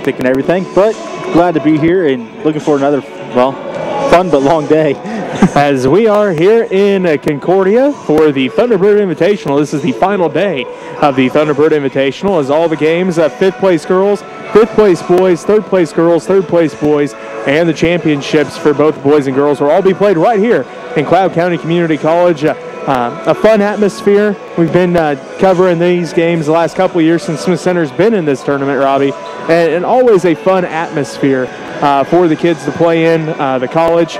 hectic and everything, but glad to be here and looking for another, well, fun but long day. As we are here in Concordia for the Thunderbird Invitational. This is the final day of the Thunderbird Invitational, as all the games, 5th place girls, 5th place boys, 3rd place girls, 3rd place boys, and the championships for both boys and girls will all be played right here in Cloud County Community College. A fun atmosphere. We've been covering these games the last couple of years since Smith Center's been in this tournament, Robbie, and always a fun atmosphere for the kids to play in the college,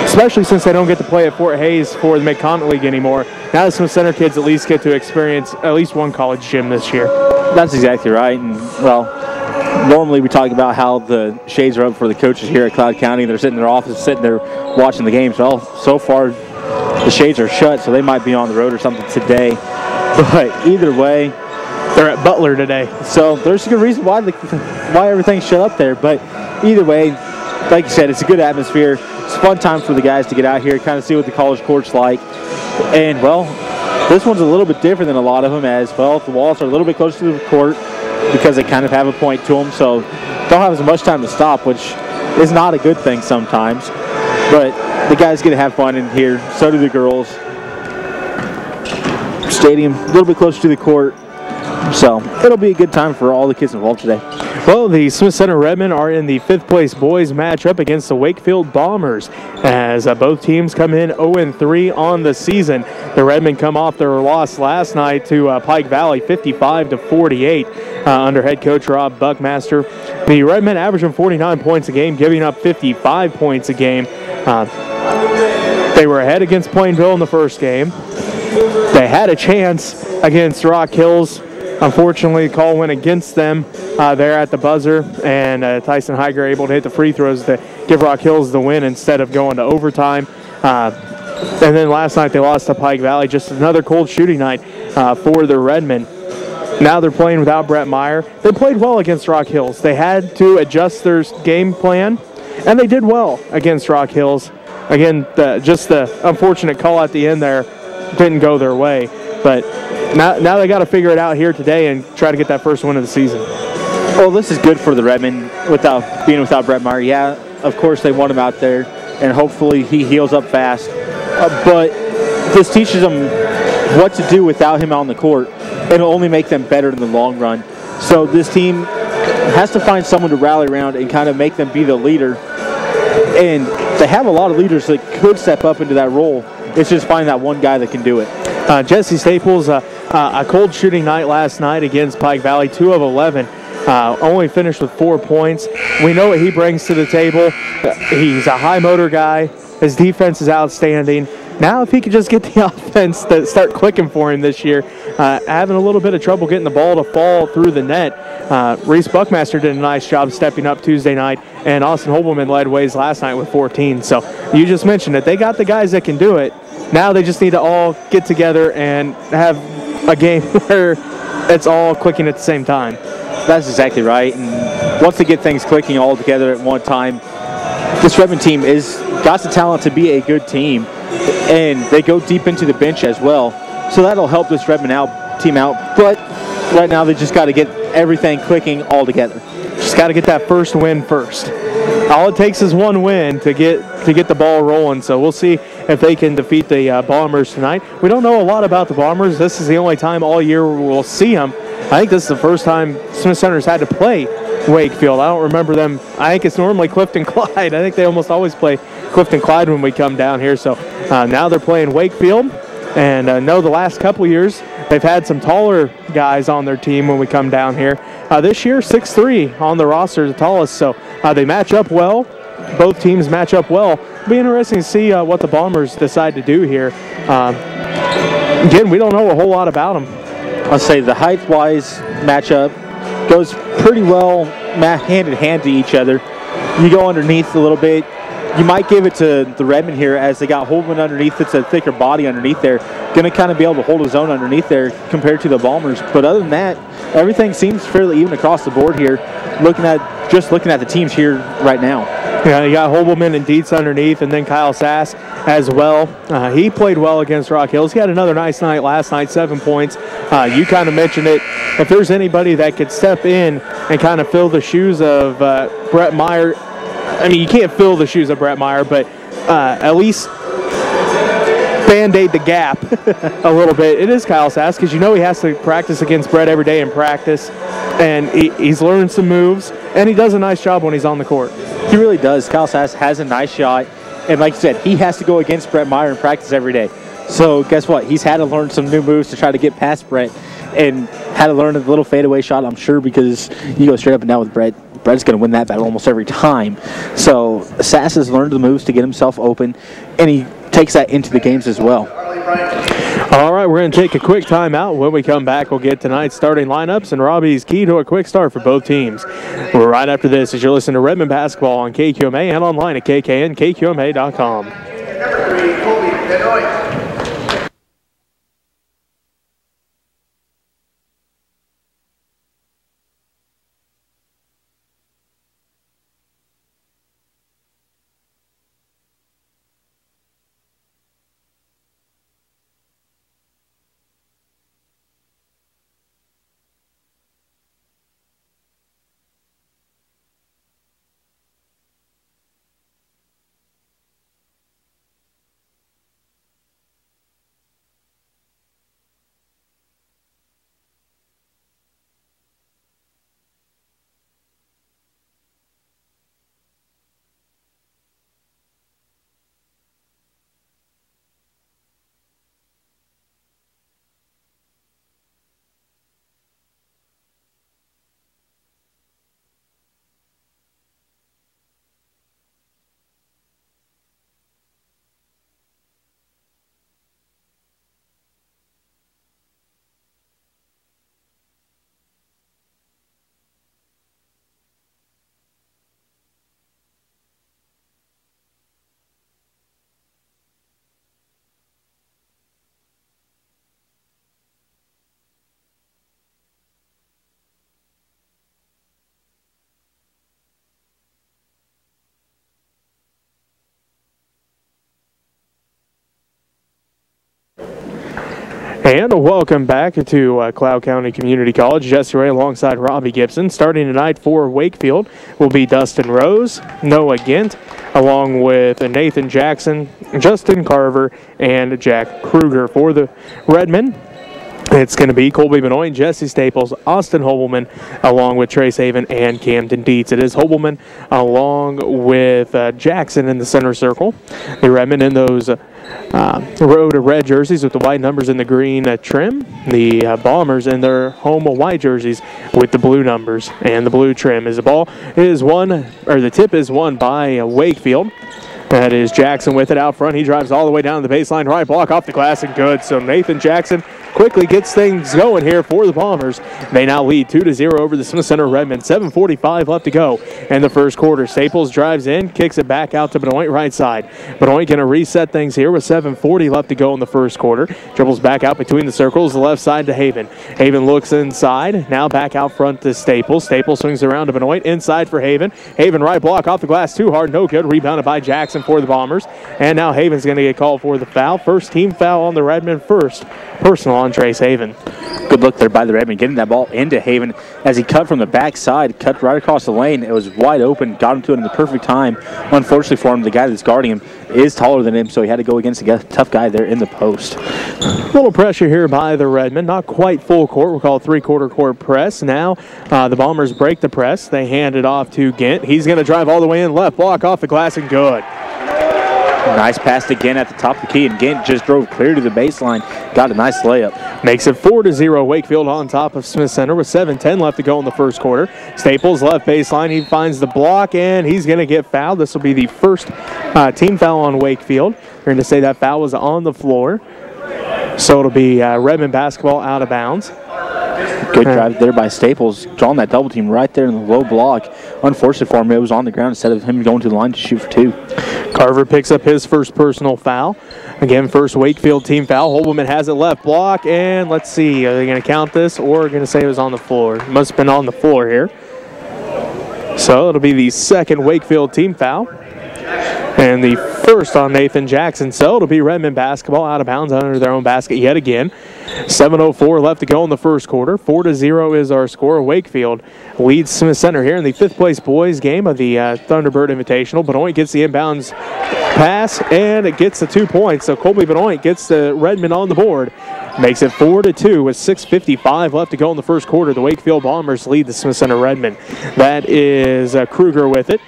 especially since they don't get to play at Fort Hayes for the Mid-Continent League anymore. Now the Smith Center kids at least get to experience at least one college gym this year. That's exactly right. And, well, normally we talk about how the shades are up for the coaches here at Cloud County. They're sitting in their office, sitting there watching the games. Well, so far the shades are shut, so they might be on the road or something today. But either way, they're at Butler today. So there's a good reason why everything's shut up there. But either way, like you said, it's a good atmosphere. It's a fun time for the guys to get out here, kind of see what the college court's like. And, well, this one's a little bit different than a lot of them, as, well, the walls are a little bit closer to the court because they kind of have a point to them, so don't have as much time to stop, which is not a good thing sometimes. But the guys get to have fun in here. So do the girls. Stadium a little bit closer to the court. So it'll be a good time for all the kids involved today. Well, the Smith Center Redmen are in the 5th place boys matchup against the Wakefield Bombers, as both teams come in 0-3 on the season. The Redmen come off their loss last night to Pike Valley 55-48 under head coach Rob Buckmaster. The Redmen averaging 49 points a game, giving up 55 points a game. They were ahead against Plainville in the first game. They had a chance against Rock Hills. Unfortunately, the call went against them there at the buzzer, and Tyson Heiger able to hit the free throws to give Rock Hills the win instead of going to overtime. And then last night they lost to Pike Valley. Just another cold shooting night for the Redmen. Now they're playing without Brett Meyer. They played well against Rock Hills. They had to adjust their game plan, and they did well against Rock Hills. Again, just the unfortunate call at the end there didn't go their way. But now they got to figure it out here today and try to get that first win of the season. Well, this is good for the Redmen being without Brett Meyer. Yeah, of course they want him out there, and hopefully he heals up fast. But this teaches them what to do without him on the court, and it'll only make them better in the long run. So this team has to find someone to rally around and kind of make them be the leader. And they have a lot of leaders that could step up into that role. It's just finding that one guy that can do it. Jesse Staples, a cold shooting night last night against Pike Valley, 2 of 11. Only finished with 4 points. We know what he brings to the table. He's a high motor guy. His defense is outstanding. Now if he could just get the offense to start clicking for him this year, having a little bit of trouble getting the ball to fall through the net. Reese Buckmaster did a nice job stepping up Tuesday night, and Austin Holbelman led ways last night with 14. So you just mentioned it. They got the guys that can do it. Now they just need to all get together and have a game where it's all clicking at the same time. That's exactly right. And once they get things clicking all together at one time, this Redmond team got the talent to be a good team, and they go deep into the bench as well. So that'll help this Redmond team out. But right now they just got to get everything clicking all together. Just got to get that first win first. All it takes is one win to get the ball rolling. So we'll see if they can defeat the Bombers tonight. We don't know a lot about the Bombers. This is the only time all year we'll see them. I think this is the first time Smith Center's had to play Wakefield. I don't remember them. I think it's normally Clifton Clyde. I think they almost always play Clifton Clyde when we come down here. So now they're playing Wakefield. And know the last couple years they've had some taller guys on their team when we come down here. This year, 6'3" on the roster, the tallest. So they match up well. Both teams match up well. It'll be interesting to see what the Bombers decide to do here. Again, we don't know a whole lot about them. I'll say the height-wise matchup goes pretty well hand in hand to each other. You go underneath a little bit. You might give it to the Redmond here, as they got Holman underneath. It's a thicker body underneath there. Going to kind of be able to hold his own underneath there compared to the Bombers. But other than that, everything seems fairly even across the board here, looking at the teams here right now. Yeah, you got Hobelman and Dietz underneath, and then Kyle Sass as well. He played well against Rock Hills. He had another nice night last night, 7 points. You kind of mentioned it. If there's anybody that could step in and kind of fill the shoes of Brett Meyer, I mean, you can't fill the shoes of Brett Meyer, but at least Band-Aid the gap a little bit. It is Kyle Sass, because you know he has to practice against Brett every day in practice, and he's learned some moves, and he does a nice job when he's on the court. He really does. Kyle Sass has a nice shot, and like you said, he has to go against Brett Meyer in practice every day. So guess what? He's had to learn some new moves to try to get past Brett, and had to learn a little fadeaway shot, I'm sure, because you go straight up and down with Brett. Brett's going to win that battle almost every time. So Sass has learned the moves to get himself open, and he takes that into the games as well. All right, we're going to take a quick timeout. When we come back, we'll get tonight's starting lineups and Robbie's key to a quick start for both teams. We're right after this as you're listening to Redmond Basketball on KQMA and online at kknkqma.com. Number 3, Colby Benoit. And welcome back to Cloud County Community College. Jesse Ray alongside Robbie Gibson. Starting tonight for Wakefield will be Dustin Rose, Noah Gint, along with Nathan Jackson, Justin Carver, and Jack Kruger. For the Redmen, it's going to be Colby Benoit, Jesse Staples, Austin Hobelman, along with Trace Haven and Camden Dietz. It is Hobelman along with Jackson in the center circle. The Redmen in those road red jerseys with the white numbers in the green trim. The Bombers in their home white jerseys with the blue numbers and the blue trim. As the ball is won, or the tip is won by Wakefield. That is Jackson with it out front. He drives all the way down to the baseline. Right block off the glass and good. So Nathan Jackson quickly gets things going here for the Bombers. They now lead 2-0 over the Smith Center Redmond. 7:45 left to go in the first quarter. Staples drives in, kicks it back out to Benoit right side. Benoit going to reset things here with 7:40 left to go in the first quarter. Dribbles back out between the circles, the left side to Haven. Haven looks inside, now back out front to Staples. Staples swings around to Benoit, inside for Haven. Haven right block off the glass, too hard, no good. Rebounded by Jackson for the Bombers. And now Haven's going to get called for the foul. First team foul on the Redmond, first personal on Trace Haven. Good look there by the Redmond, getting that ball into Haven as he cut from the backside, cut right across the lane. It was wide open, got him to it in the perfect time. Unfortunately for him, the guy that's guarding him is taller than him, so he had to go against a tough guy there in the post. A little pressure here by the Redmond, not quite full court. We'll call it three-quarter court press. Now the Bombers break the press. They hand it off to Gint. He's going to drive all the way in, left block off the glass and good. Nice pass again at the top of the key, and Gint just drove clear to the baseline. Got a nice layup. Makes it 4-0 Wakefield on top of Smith Center with 7:10 left to go in the first quarter. Staples left baseline. He finds the block, and he's going to get fouled. This will be the first team foul on Wakefield. We're going to say that foul was on the floor. So it'll be Redmond basketball out of bounds. Good drive there by Staples, drawing that double team right there in the low block. Unfortunately for him, it was on the ground instead of him going to the line to shoot for two. Carver picks up his first personal foul. Again, first Wakefield team foul. Holberman has it left block, and let's see, are they going to count this or are they going to say it was on the floor? It must have been on the floor here. So it'll be the second Wakefield team foul. And the first on Nathan Jackson. So it'll be Redmond basketball out of bounds under their own basket yet again. 7:04 left to go in the first quarter. 4-0 is our score. Wakefield leads Smith Center here in the fifth place boys game of the Thunderbird Invitational. Benoit gets the inbounds pass and it gets the 2 points. So Colby Benoit gets the Redmond on the board. Makes it 4-2 with 6:55 left to go in the first quarter. The Wakefield Bombers lead the Smith Center Redmond. That is Kruger with it.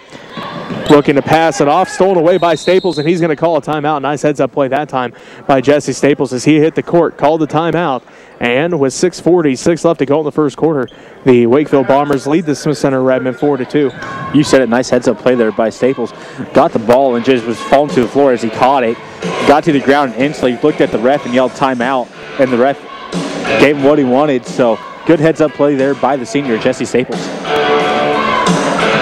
Looking to pass it off, stolen away by Staples, and he's going to call a timeout. Nice heads-up play that time by Jesse Staples as he hit the court, called the timeout. And with 6:46 left to go in the first quarter, the Wakefield Bombers lead the Smith Center Redmond 4-2. You said it, nice heads-up play there by Staples. Got the ball and just was falling to the floor as he caught it. Got to the ground and instantly looked at the ref and yelled timeout, and the ref gave him what he wanted. So good heads-up play there by the senior, Jesse Staples.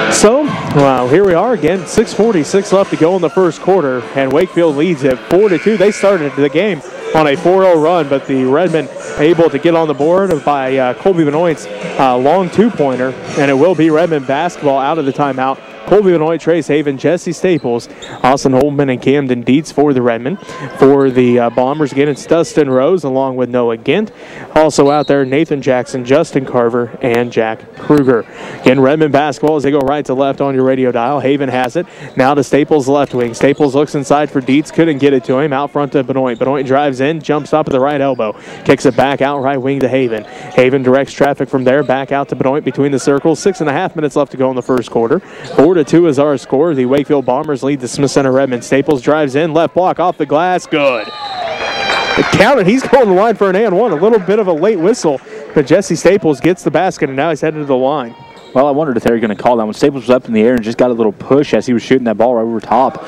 So, wow, here we are again. 6:46 left to go in the first quarter, and Wakefield leads it 4-2. They started the game on a 4-0 run, but the Redmond able to get on the board by Colby Benoit's long two-pointer, and it will be Redmond basketball out of the timeout. Colby Benoit, Trace Haven, Jesse Staples, Austin Holtman, and Camden Dietz for the Redmond. For the Bombers, again, it's Dustin Rose along with Noah Gint. Also out there, Nathan Jackson, Justin Carver, and Jack Kruger. Again, Redmond basketball as they go right to left on your radio dial. Haven has it. Now to Staples' left wing. Staples looks inside for Dietz. Couldn't get it to him. Out front to Benoit. Benoit drives in, jumps up at the right elbow. Kicks it back out right wing to Haven. Haven directs traffic from there. Back out to Benoit between the circles. 6.5 minutes left to go in the first quarter. 4-2 is our score. The Wakefield Bombers lead the Smith Center Redmond. Staples drives in, left block off the glass. Good. It counted. He's going to the line for an and one. A little bit of a late whistle, but Jesse Staples gets the basket, and now he's headed to the line. Well, I wondered if they were going to call that one. Staples was up in the air and just got a little push as he was shooting that ball right over top.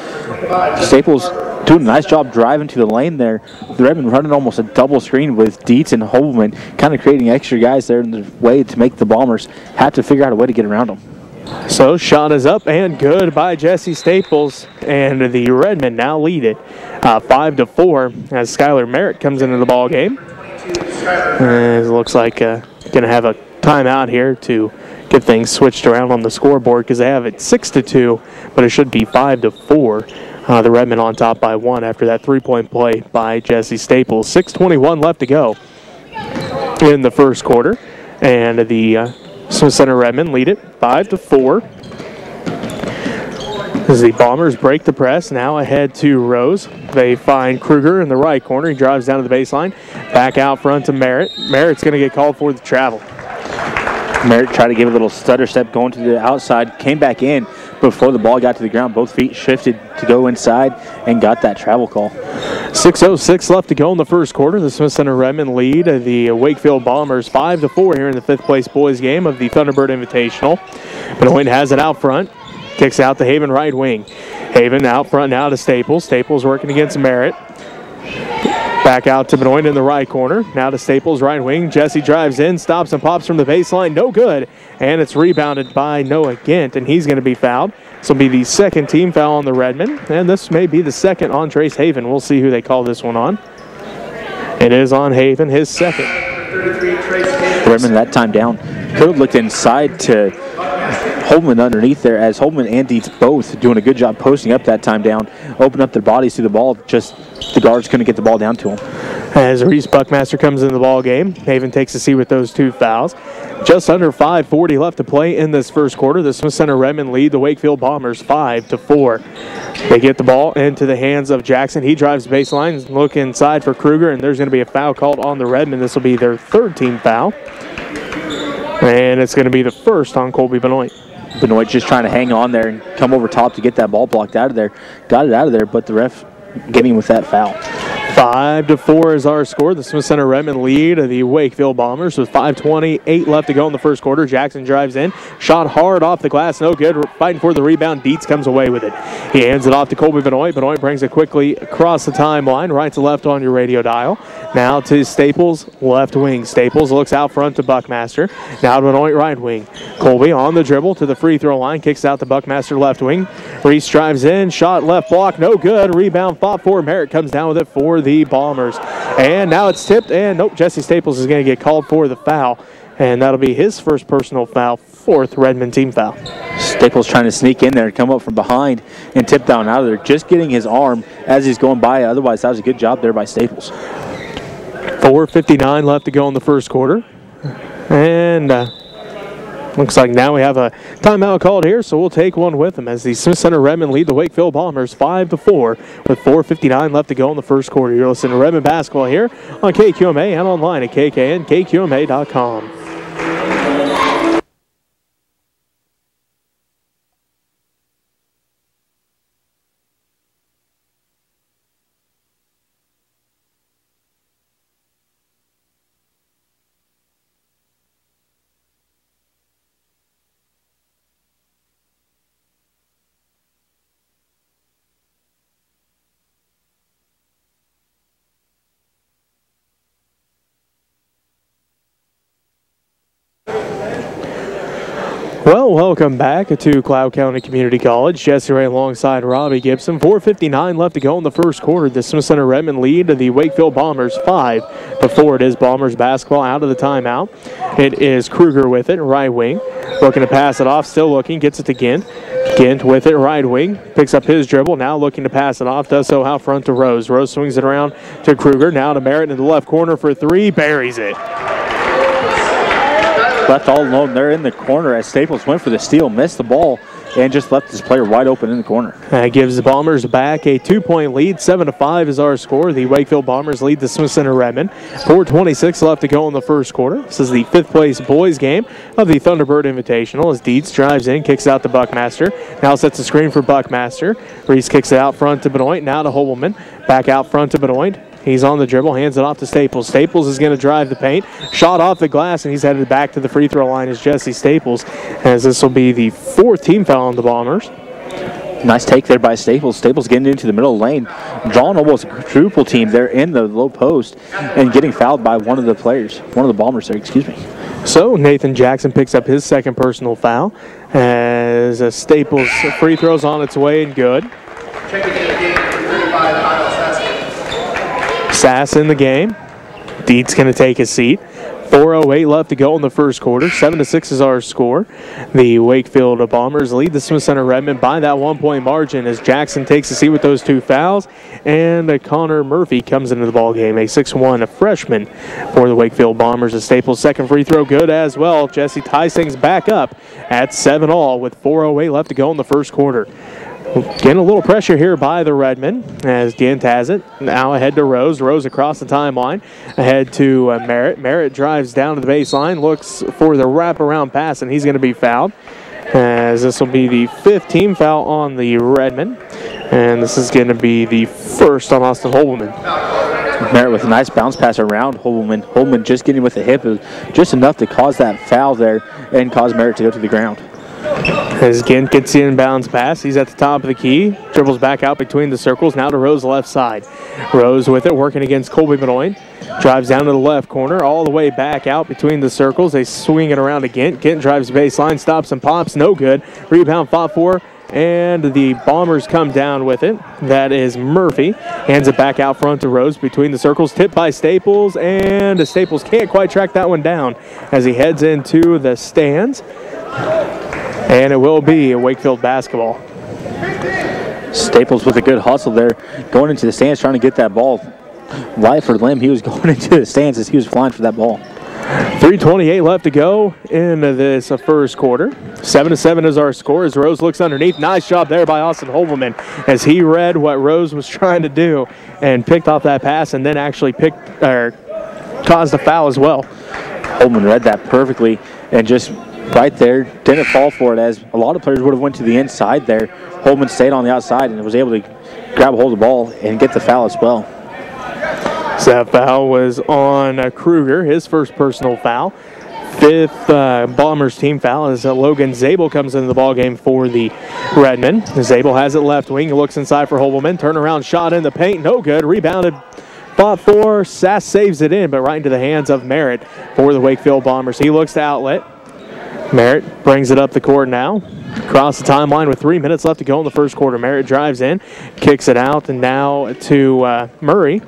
Staples doing a nice job driving to the lane there. The Redmond running almost a double screen with Dietz and Holman, kind of creating extra guys there in the way to make the Bombers have to figure out a way to get around them. So shot is up and good by Jesse Staples, and the Redmond now lead it 5-4 as Skylar Merritt comes into the ball game. It looks like going to have a timeout here to get things switched around on the scoreboard because they have it 6-2, but it should be 5-4. The Redmond on top by 1 after that three-point play by Jesse Staples. 6:21 left to go in the first quarter, and the Smith Center Redmond lead it 5-4. As the Bombers break the press, now ahead to Rose. They find Kruger in the right corner. He drives down to the baseline. Back out front to Merritt. Merritt's going to get called for the travel. Merritt tried to give a little stutter step going to the outside, came back in before the ball got to the ground. Both feet shifted to go inside and got that travel call. 6:06 left to go in the first quarter. The Smith Center Redmond lead the Wakefield Bombers 5-4 here in the fifth place boys game of the Thunderbird Invitational. Benoit has it out front. Kicks out the Haven right wing. Haven out front now to Staples. Staples working against Merritt. Back out to Benoit in the right corner. Now to Staples right wing. Jesse drives in, stops and pops from the baseline. No good. And it's rebounded by Noah Gint, and he's going to be fouled. This will be the second team foul on the Redmond, and this may be the second on Trace Haven. We'll see who they call this one on. It is on Haven, his second. Redmond that time down. Could have looked inside to Holman underneath there, as Holman and Dietz both doing a good job posting up that time down, open up their bodies to the ball, just the guards couldn't get the ball down to them. As Reese Buckmaster comes into the ball game, Haven takes a seat with those two fouls. Just under 5:40 left to play in this first quarter. The Smith Center Redmond lead the Wakefield Bombers 5-4. They get the ball into the hands of Jackson. He drives baseline, look inside for Kruger, and there's going to be a foul called on the Redmond. This will be their third team foul. And it's going to be the first on Colby Benoit. Benoit just trying to hang on there and come over top to get that ball blocked out of there. Got it out of there, but the ref getting with that foul. 5-4 is our score. The Smith Center Redmond lead the Wakefield Bombers with 5:28 left to go in the first quarter. Jackson drives in, shot hard off the glass, no good. Fighting for the rebound. Dietz comes away with it. He hands it off to Colby Benoit. Benoit brings it quickly across the timeline, right to left on your radio dial. Now to Staples, left wing. Staples looks out front to Buckmaster. Now to Benoit, right wing. Colby on the dribble to the free throw line, kicks out to Buckmaster, left wing. Reese drives in, shot left block, no good. Rebound fought for. Merritt comes down with it for the Bombers. And now it's tipped, and nope, Jesse Staples is going to get called for the foul. And that'll be his first personal foul, fourth Redmond team foul. Staples trying to sneak in there, come up from behind, and tip down out of there. Just getting his arm as he's going by. Otherwise, that was a good job there by Staples. 4:59 left to go in the first quarter. And looks like now we have a timeout called here, so we'll take one with them as the Smith Center Redmen lead the Wakefield Bombers 5-4 with 4:59 left to go in the first quarter. You're listening to Redmen basketball here on KQMA and online at KKNKQMA.com. Well, welcome back to Cloud County Community College. Jesse Ray alongside Robbie Gibson. 4:59 left to go in the first quarter. The Smith Center Redmen lead the Wakefield Bombers 5-4. It is Bombers basketball out of the timeout. It is Kruger with it, right wing. Looking to pass it off, still looking, gets it to Gint. Gint with it, right wing. Picks up his dribble, now looking to pass it off. Does so out front to Rose. Rose swings it around to Kruger. Now to Merritt in the left corner for three. Buries it. Left all alone there in the corner as Staples went for the steal, missed the ball, and just left this player wide open in the corner. That gives the Bombers back a 2-point lead. 7-5 is our score. The Wakefield Bombers lead the Smith Center Redmen. 4:26 left to go in the first quarter. This is the fifth place boys game of the Thunderbird Invitational as Dietz drives in, kicks out to Buckmaster. Now sets a screen for Buckmaster. Reese kicks it out front to Benoit. Now to Hobelman. Back out front to Benoit. He's on the dribble, hands it off to Staples. Staples is going to drive the paint. Shot off the glass, and he's headed back to the free throw line as Jesse Staples, as this will be the fourth team foul on the Bombers. Nice take there by Staples. Staples getting into the middle lane, drawing almost a quadruple team there in the low post, and getting fouled by one of the players, one of the Bombers there, excuse me. So Nathan Jackson picks up his second personal foul as Staples free throws on its way and good. Checking in the game for 35, Kyle Sass. Sass in the game. Dietz going to take his seat. 4:08 left to go in the first quarter. 7-6 is our score. The Wakefield Bombers lead the Smith Center Redmen by that 1-point margin as Jackson takes a seat with those two fouls, and Connor Murphy comes into the ball game, a 6'1", freshman for the Wakefield Bombers. A Staples second free throw good as well. Jesse ties things back up at 7-all with 4:08 left to go in the first quarter. Getting a little pressure here by the Redmen as Gint has it. Now ahead to Rose. Rose across the timeline. Ahead to Merritt. Merritt drives down to the baseline. Looks for the wraparound pass, and he's going to be fouled. As this will be the fifth team foul on the Redmen. And this is going to be the first on Austin Hobelman. Merritt with a nice bounce pass around Hobelman. Hobelman just getting with the hip. It was just enough to cause that foul there and cause Merritt to go to the ground. As Gint gets the inbounds pass, he's at the top of the key, dribbles back out between the circles, now to Rose left side. Rose with it, working against Colby Benoit. Drives down to the left corner, all the way back out between the circles. They swing it around to Gint. Gint drives baseline, stops and pops, no good. Rebound fought for, and the Bombers come down with it. That is Murphy. Hands it back out front to Rose between the circles. Tipped by Staples, and Staples can't quite track that one down as he heads into the stands. And it will be a Wakefield basketball. Staples with a good hustle there, going into the stands, trying to get that ball. Life or limb, he was going into the stands as he was flying for that ball. 3:28 left to go in this first quarter. 7-7 is our score as Rose looks underneath. Nice job there by Austin Hobelman as he read what Rose was trying to do and picked off that pass and then actually caused a foul as well. Hobelman read that perfectly and just right there didn't fall for it, as a lot of players would have went to the inside there. Hobelman stayed on the outside and was able to grab a hold of the ball and get the foul as well. So that foul was on Kruger, his first personal foul. Fifth Bombers team foul as Logan Zabel comes into the ballgame for the Redmen. Zabel has it left wing, looks inside for Hobelman. Turnaround shot in the paint, no good. Rebounded, fought for, Sass saves it in, but right into the hands of Merritt for the Wakefield Bombers. He looks to outlet. Merritt brings it up the court now. Across the timeline with 3 minutes left to go in the first quarter. Merritt drives in, kicks it out, and now to Murray.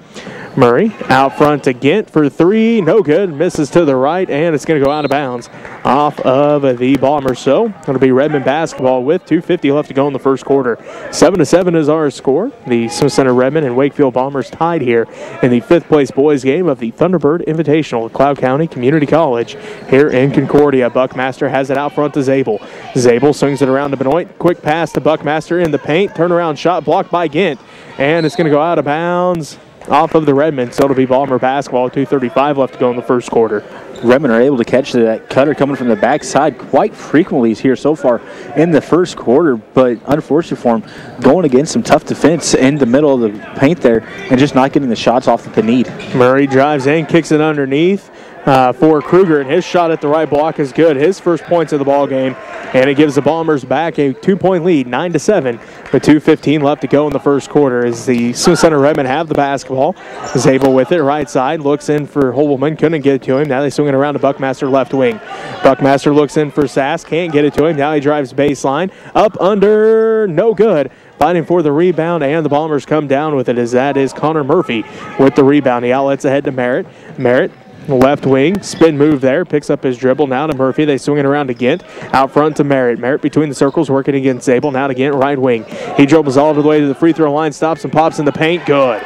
Murray out front to Gint for three. No good. Misses to the right, and it's going to go out of bounds off of the Bombers. So it'll be Redmond basketball with 2:50 left to go in the first quarter. 7-7 is our score. The Smith Center Redmond and Wakefield Bombers tied here in the 5th place boys game of the Thunderbird Invitational at Cloud County Community College here in Concordia. Buckmaster has it out front to Zabel. Zabel swings it around to Benoit. Quick pass to Buckmaster in the paint. Turnaround shot blocked by Gint, and it's going to go out of bounds off of the Redmond, so it'll be Bomber basketball. 2:35 left to go in the first quarter. Redmond are able to catch that cutter coming from the backside quite frequently here so far in the first quarter, but unfortunately for him, going against some tough defense in the middle of the paint there and just not getting the shots off that they need. Murray drives in, kicks it underneath for Kruger, and his shot at the right block is good. His first points of the ball game, and it gives the Bombers back a 2-point lead, 9-7, with 2:15 left to go in the first quarter as the Smith Center Redmond have the basketball. Zabel with it, right side, looks in for Holbelman, couldn't get it to him. Now they swing it around to Buckmaster left wing. Buckmaster looks in for Sass, can't get it to him. Now he drives baseline, up under, no good. Fighting for the rebound, and the Bombers come down with it as that is Connor Murphy with the rebound. He outlets ahead to Merritt. Merritt, left wing, spin move there, picks up his dribble, now to Murphy. They swing it around to Gint, out front to Merritt. Merritt between the circles, working against Zabel, now to Gint, right wing. He dribbles all the way to the free throw line, stops and pops in the paint, good.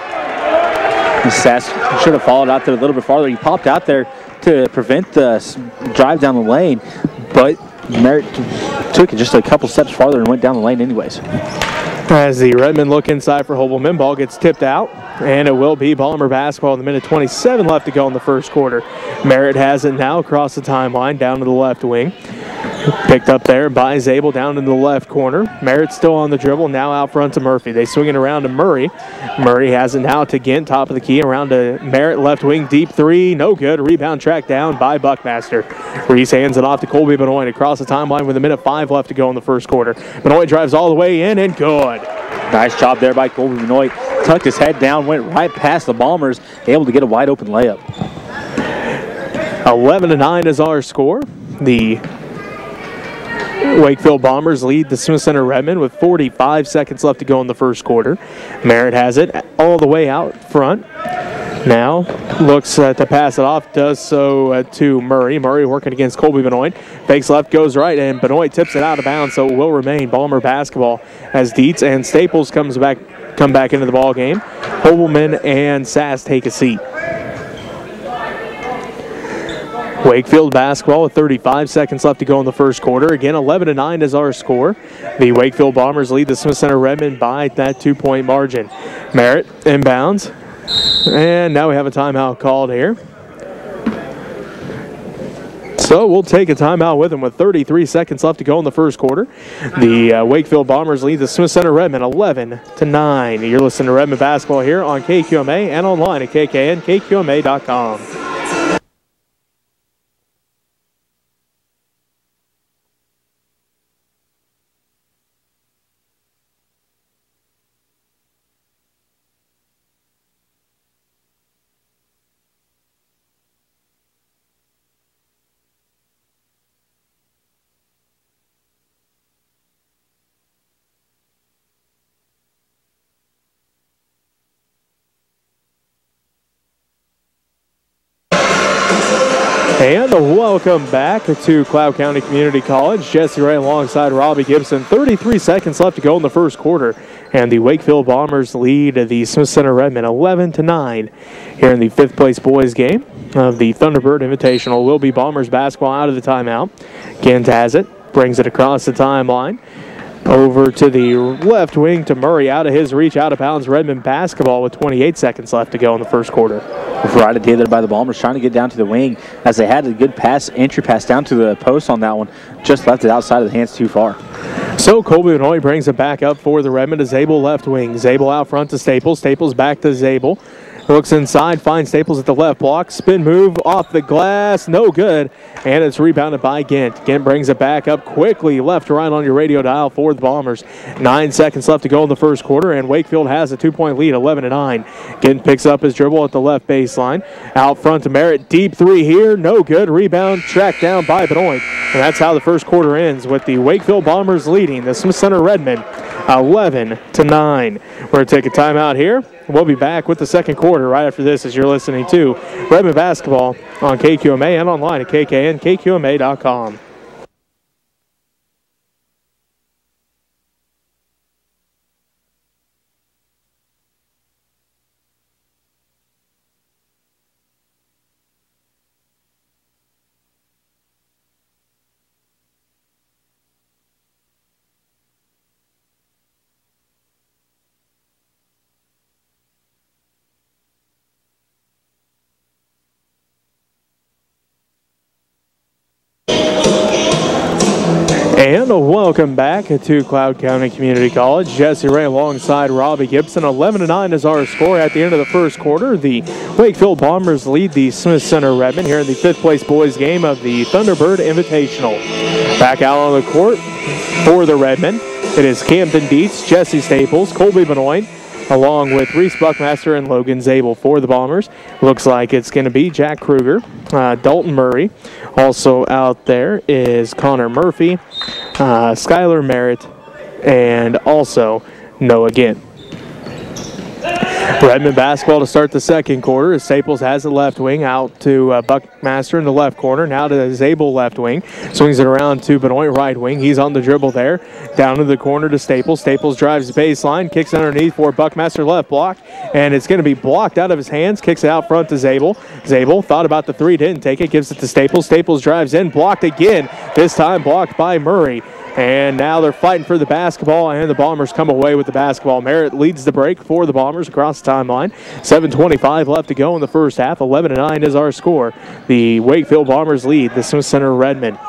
Sass should have followed out there a little bit farther. He popped out there to prevent the drive down the lane, but Merritt took it just a couple steps farther and went down the lane anyways. As the Redmond look inside for Holbelman, ball gets tipped out, and it will be Bomber basketball in the minute 27 left to go in the first quarter. Merritt has it now across the timeline, down to the left wing. Picked up there by Zabel down in the left corner. Merritt still on the dribble, now out front to Murphy. They swing it around to Murray. Murray has it now to Gint, top of the key, around to Merritt, left wing, deep three, no good. Rebound tracked down by Buckmaster. Reese hands it off to Colby Benoit across the timeline with a minute 5 left to go in the first quarter. Benoit drives all the way in and good. Nice job there by Colby Benoit. Tucked his head down, went right past the Bombers, able to get a wide open layup. 11-9 is our score. The Wakefield Bombers lead the Smith Center Redmond with 45 seconds left to go in the first quarter. Merritt has it all the way out front. Now looks to pass it off, does so to Murray. Murray working against Colby Benoit. Fakes left, goes right, and Benoit tips it out of bounds, so it will remain Bomber basketball as Dietz and Staples come back into the ball game. Holbelman and Sass take a seat. Wakefield basketball with 35 seconds left to go in the first quarter. Again, 11-9 is our score. The Wakefield Bombers lead the Smith Center Redmond by that 2-point margin. Merritt inbounds. And now we have a timeout called here. So we'll take a timeout with him with 33 seconds left to go in the first quarter. The Wakefield Bombers lead the Smith Center Redmond 11-9. You're listening to Redmond basketball here on KQMA and online at KKNKQMA.com. And welcome back to Cloud County Community College. Jesse Ray alongside Robbie Gibson. 33 seconds left to go in the first quarter. And the Wakefield Bombers lead the Smith Center Redmond 11-9 here in the 5th place boys game of the Thunderbird Invitational. Will be Bombers basketball out of the timeout. Kent has it, brings it across the timeline. Over to the left wing to Murray, out of his reach, out of bounds. Redmond basketball with 28 seconds left to go in the first quarter. Right idea there by the Bombers, trying to get down to the wing as they had a good entry pass down to the post on that one. Just left it outside of the hands too far. So Colby Benoit brings it back up for the Redmond to Zabel left wing. Zabel out front to Staples. Staples back to Zabel. Looks inside, finds Staples at the left block. Spin move off the glass, no good. And it's rebounded by Gint. Gint brings it back up quickly, left to right on your radio dial for the Bombers. 9 seconds left to go in the first quarter, and Wakefield has a 2-point lead, 11-9. Gint picks up his dribble at the left baseline. Out front to Merritt, deep three here, no good. Rebound tracked down by Benoit. And that's how the first quarter ends, with the Wakefield Bombers leading the Smith Center Redmond 11-9. We're going to take a timeout here. We'll be back with the second quarter right after this as you're listening to Redmond Basketball on KQMA and online at KQMA.com. And welcome back to Cloud County Community College. Jesse Ray alongside Robbie Gibson. 11-9 is our score at the end of the first quarter. The Wakefield Bombers lead the Smith Center Redmond here in the fifth place boys game of the Thunderbird Invitational. Back out on the court for the Redmond, it is Camden Dietz, Jesse Staples, Colby Benoit, along with Reese Buckmaster and Logan Zabel for the Bombers. Looks like it's going to be Jack Kruger, Dalton Murray. Also out there is Connor Murphy, Skylar Merritt, and also Noah Ginn. Redmond basketball to start the second quarter as Staples has it left wing out to Buckmaster in the left corner. Now to Zabel left wing. Swings it around to Benoit right wing. He's on the dribble there. Down to the corner to Staples. Staples drives baseline. Kicks underneath for Buckmaster left block. And it's going to be blocked out of his hands. Kicks it out front to Zabel. Zabel thought about the three. Didn't take it. Gives it to Staples. Staples drives in. Blocked again. This time blocked by Murray. And now they're fighting for the basketball, and the Bombers come away with the basketball. Merritt leads the break for the Bombers across the timeline. 7:25 left to go in the first half. 11-9 is our score. The Wakefield Bombers lead the Smith Center Redmond.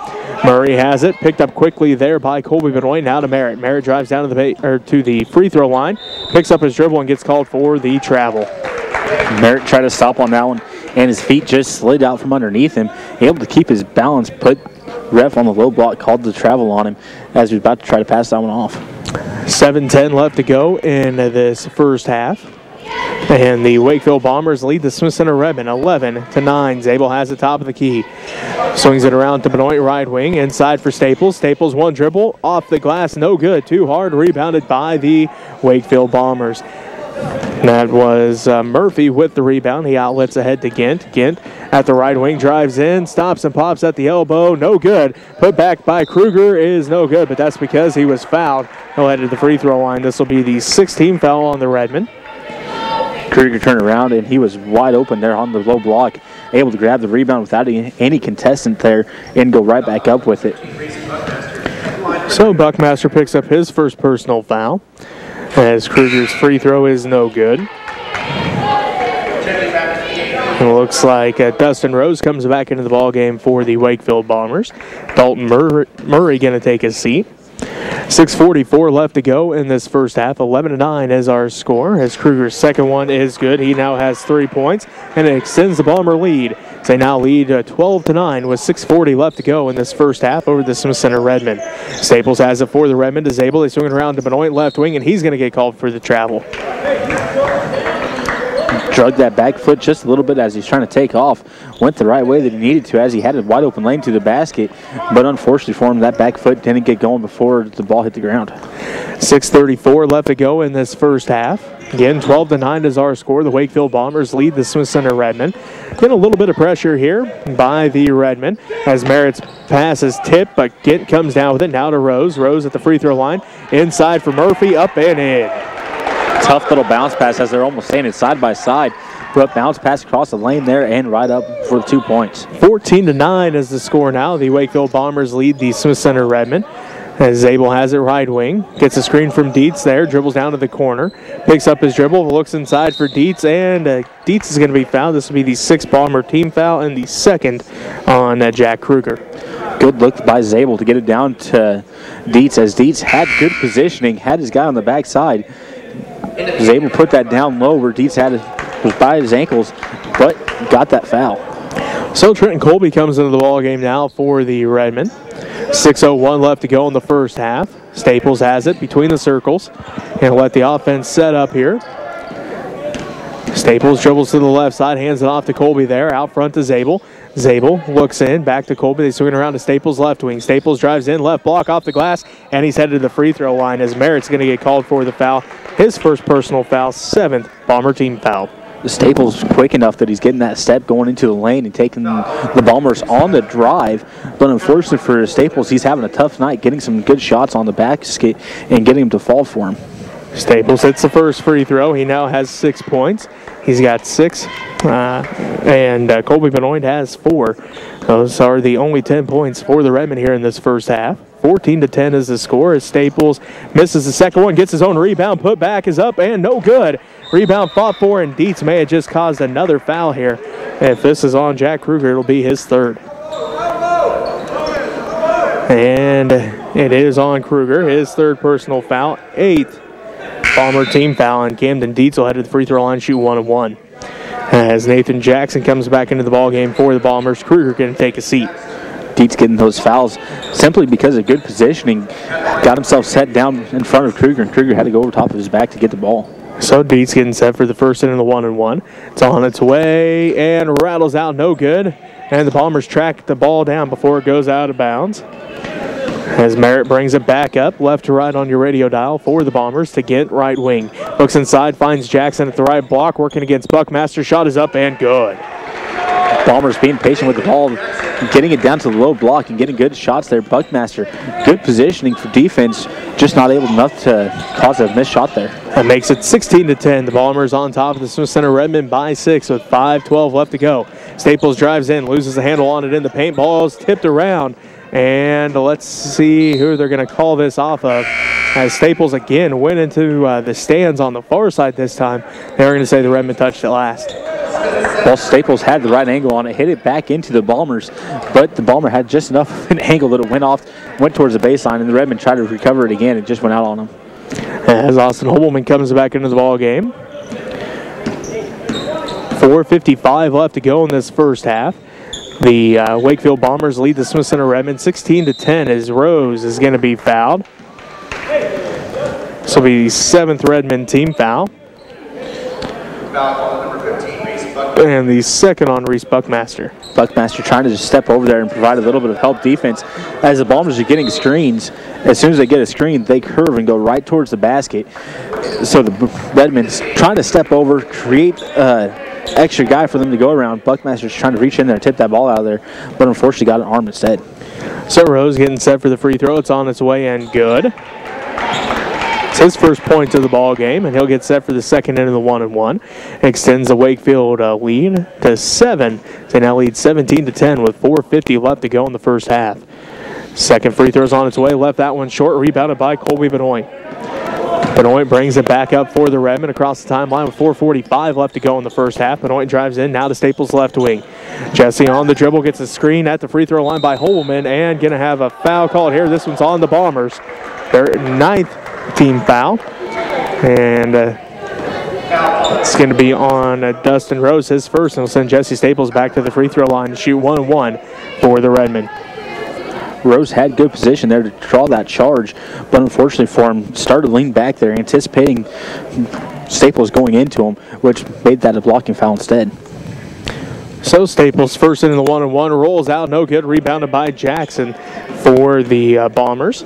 Murray has it, picked up quickly there by Colby Benoit. Now to Merritt. Merritt drives down to the free throw line, picks up his dribble, and gets called for the travel. Merritt tried to stop on that one, and his feet just slid out from underneath him. Able to keep his balance, put ref on the low block, called the travel on him as he was about to try to pass that one off. 7:10 left to go in this first half. And the Wakefield Bombers lead the Smith Center Redmond 11-9. Zabel has the top of the key. Swings it around to Benoit right wing. Inside for Staples. Staples one dribble. Off the glass. No good. Too hard. Rebounded by the Wakefield Bombers. That was Murphy with the rebound. He outlets ahead to Gint. Gint at the right wing drives in, stops and pops at the elbow. No good. Put back by Kruger is no good, but that's because he was fouled. He'll head to the free throw line. This will be the 16th foul on the Redmond. Kruger turned around and he was wide open there on the low block, able to grab the rebound without any contestant there and go right back up with it. So Buckmaster picks up his first personal foul, as Kruger's free throw is no good. It looks like Dustin Rose comes back into the ball game for the Wakefield Bombers. Dalton Murray going to take his seat. 6:44 left to go in this first half. 11-9 is our score, as Kruger's second one is good. He now has 3 points, and it extends the Bomber lead. They now lead 12-9 with 6:40 left to go in this first half over the Smith Center Redmond. Staples has it for the Redmond to Zabel. They swing it around to Benoit left wing, and he's going to get called for the travel. Drug that back foot just a little bit as he's trying to take off. Went the right way that he needed to as he had a wide open lane to the basket. But unfortunately for him, that back foot didn't get going before the ball hit the ground. 6:34 left to go in this first half. Again, 12-9 is our score. The Wakefield Bombers lead the Smith Center Redmond. Getting a little bit of pressure here by the Redmond as Merritt's pass is tipped, but Gint comes down with it. Now to Rose. Rose at the free throw line. Inside for Murphy. Up and in. Tough little bounce pass as they're almost standing side by side. But bounce pass across the lane there and right up for 2 points. 14-9 is the score now. The Wakefield Bombers lead the Smith Center Redmond. As Zabel has it right wing. Gets a screen from Dietz there. Dribbles down to the corner. Picks up his dribble. Looks inside for Dietz. And Dietz is going to be fouled. This will be the 6th Bomber team foul and the 2nd on Jack Kruger. Good look by Zabel to get it down to Dietz as Dietz had good positioning. Had his guy on the backside. Zabel put that down low where Dietz was by his ankles, but got that foul. So Trenton Colby comes into the ball game now for the Redmond. 6:01 left to go in the first half. Staples has it between the circles and let the offense set up here. Staples dribbles to the left side, hands it off to Colby there, out front to Zabel. Zabel looks in, back to Colby. They swing it around to Staples' left wing. Staples drives in, left block off the glass, and he's headed to the free throw line as Merritt's going to get called for the foul. His first personal foul, 7th Bomber team foul. Staples quick enough that he's getting that step going into the lane and taking the Bombers on the drive. But unfortunately for Staples, he's having a tough night getting some good shots on the basket and getting him to fall for him. Staples hits the first free throw. He now has 6 points. He's got 6, and Colby Benoit has 4. Those are the only 10 points for the Redmen here in this first half. 14-10 is the score as Staples misses the second one, gets his own rebound, put back is up and no good. Rebound fought for, and Dietz may have just caused another foul here. If this is on Jack Kruger, it'll be his 3rd. And it is on Kruger, his 3rd personal foul, 8th Bomber team foul, and Camden Dietz will head to the free throw line, shoot 1 and 1. As Nathan Jackson comes back into the ballgame for the Bombers, Kruger going to take a seat. Dietz getting those fouls simply because of good positioning. Got himself set down in front of Kruger, and Kruger had to go over top of his back to get the ball. So Dietz getting set for the first inning of the 1 and 1. It's on its way and rattles out, no good. And the Bombers track the ball down before it goes out of bounds. As Merritt brings it back up, left to right on your radio dial for the Bombers to get right wing. Looks inside, finds Jackson at the right block, working against Buckmaster. Shot is up and good. Bombers being patient with the ball, getting it down to the low block and getting good shots there. Buckmaster, good positioning for defense, just not able enough to cause a missed shot there. That makes it 16-10. The Bombers on top of the Smith Center Redmen by 6 with 5:12 left to go. Staples drives in, loses the handle on it in the paint. Ball is tipped around. And let's see who they're going to call this off of. As Staples again went into the stands on the far side this time. They're going to say the Redmen touched it last. Well, Staples had the right angle on it, hit it back into the Bombers, but the Bomber had just enough of an angle that it went towards the baseline, and the Redmen tried to recover it again. It just went out on them. As Austin Hobelman comes back into the ball game. 4:55 left to go in this first half. The Wakefield Bombers lead the Smith Center Redmen 16-10 as Rose is going to be fouled. This will be the 7th Redmen team foul. And the 2nd on Reese Buckmaster. Buckmaster trying to just step over there and provide a little bit of help defense. As the Bombers are getting screens, as soon as they get a screen, they curve and go right towards the basket. So the Redmen's trying to step over, create extra guy for them to go around. Buckmaster's trying to reach in there and tip that ball out of there, but unfortunately got an arm instead. So Rose getting set for the free throw. It's on its way and good. It's his first point of the ball game, and he'll get set for the second inning of the 1 and 1. Extends the Wakefield lead to 7. They now lead 17-10 with 4:50 left to go in the first half. Second free throw's on its way. Left that one short. Rebounded by Colby Benoit. Benoit brings it back up for the Redmen across the timeline with 4:45 left to go in the first half. Benoit drives in now to Staples' left wing. Jesse on the dribble, gets a screen at the free throw line by Holman, and going to have a foul called here. This one's on the Bombers. Their 9th team foul. And it's going to be on Dustin Rose, his first, and will send Jesse Staples back to the free throw line to shoot 1 and 1 for the Redmen. Rose had good position there to draw that charge, but unfortunately for him, started leaning back there, anticipating Staples going into him, which made that a blocking foul instead. So Staples first in the 1 and 1 rolls out, no good, rebounded by Jackson for the Bombers.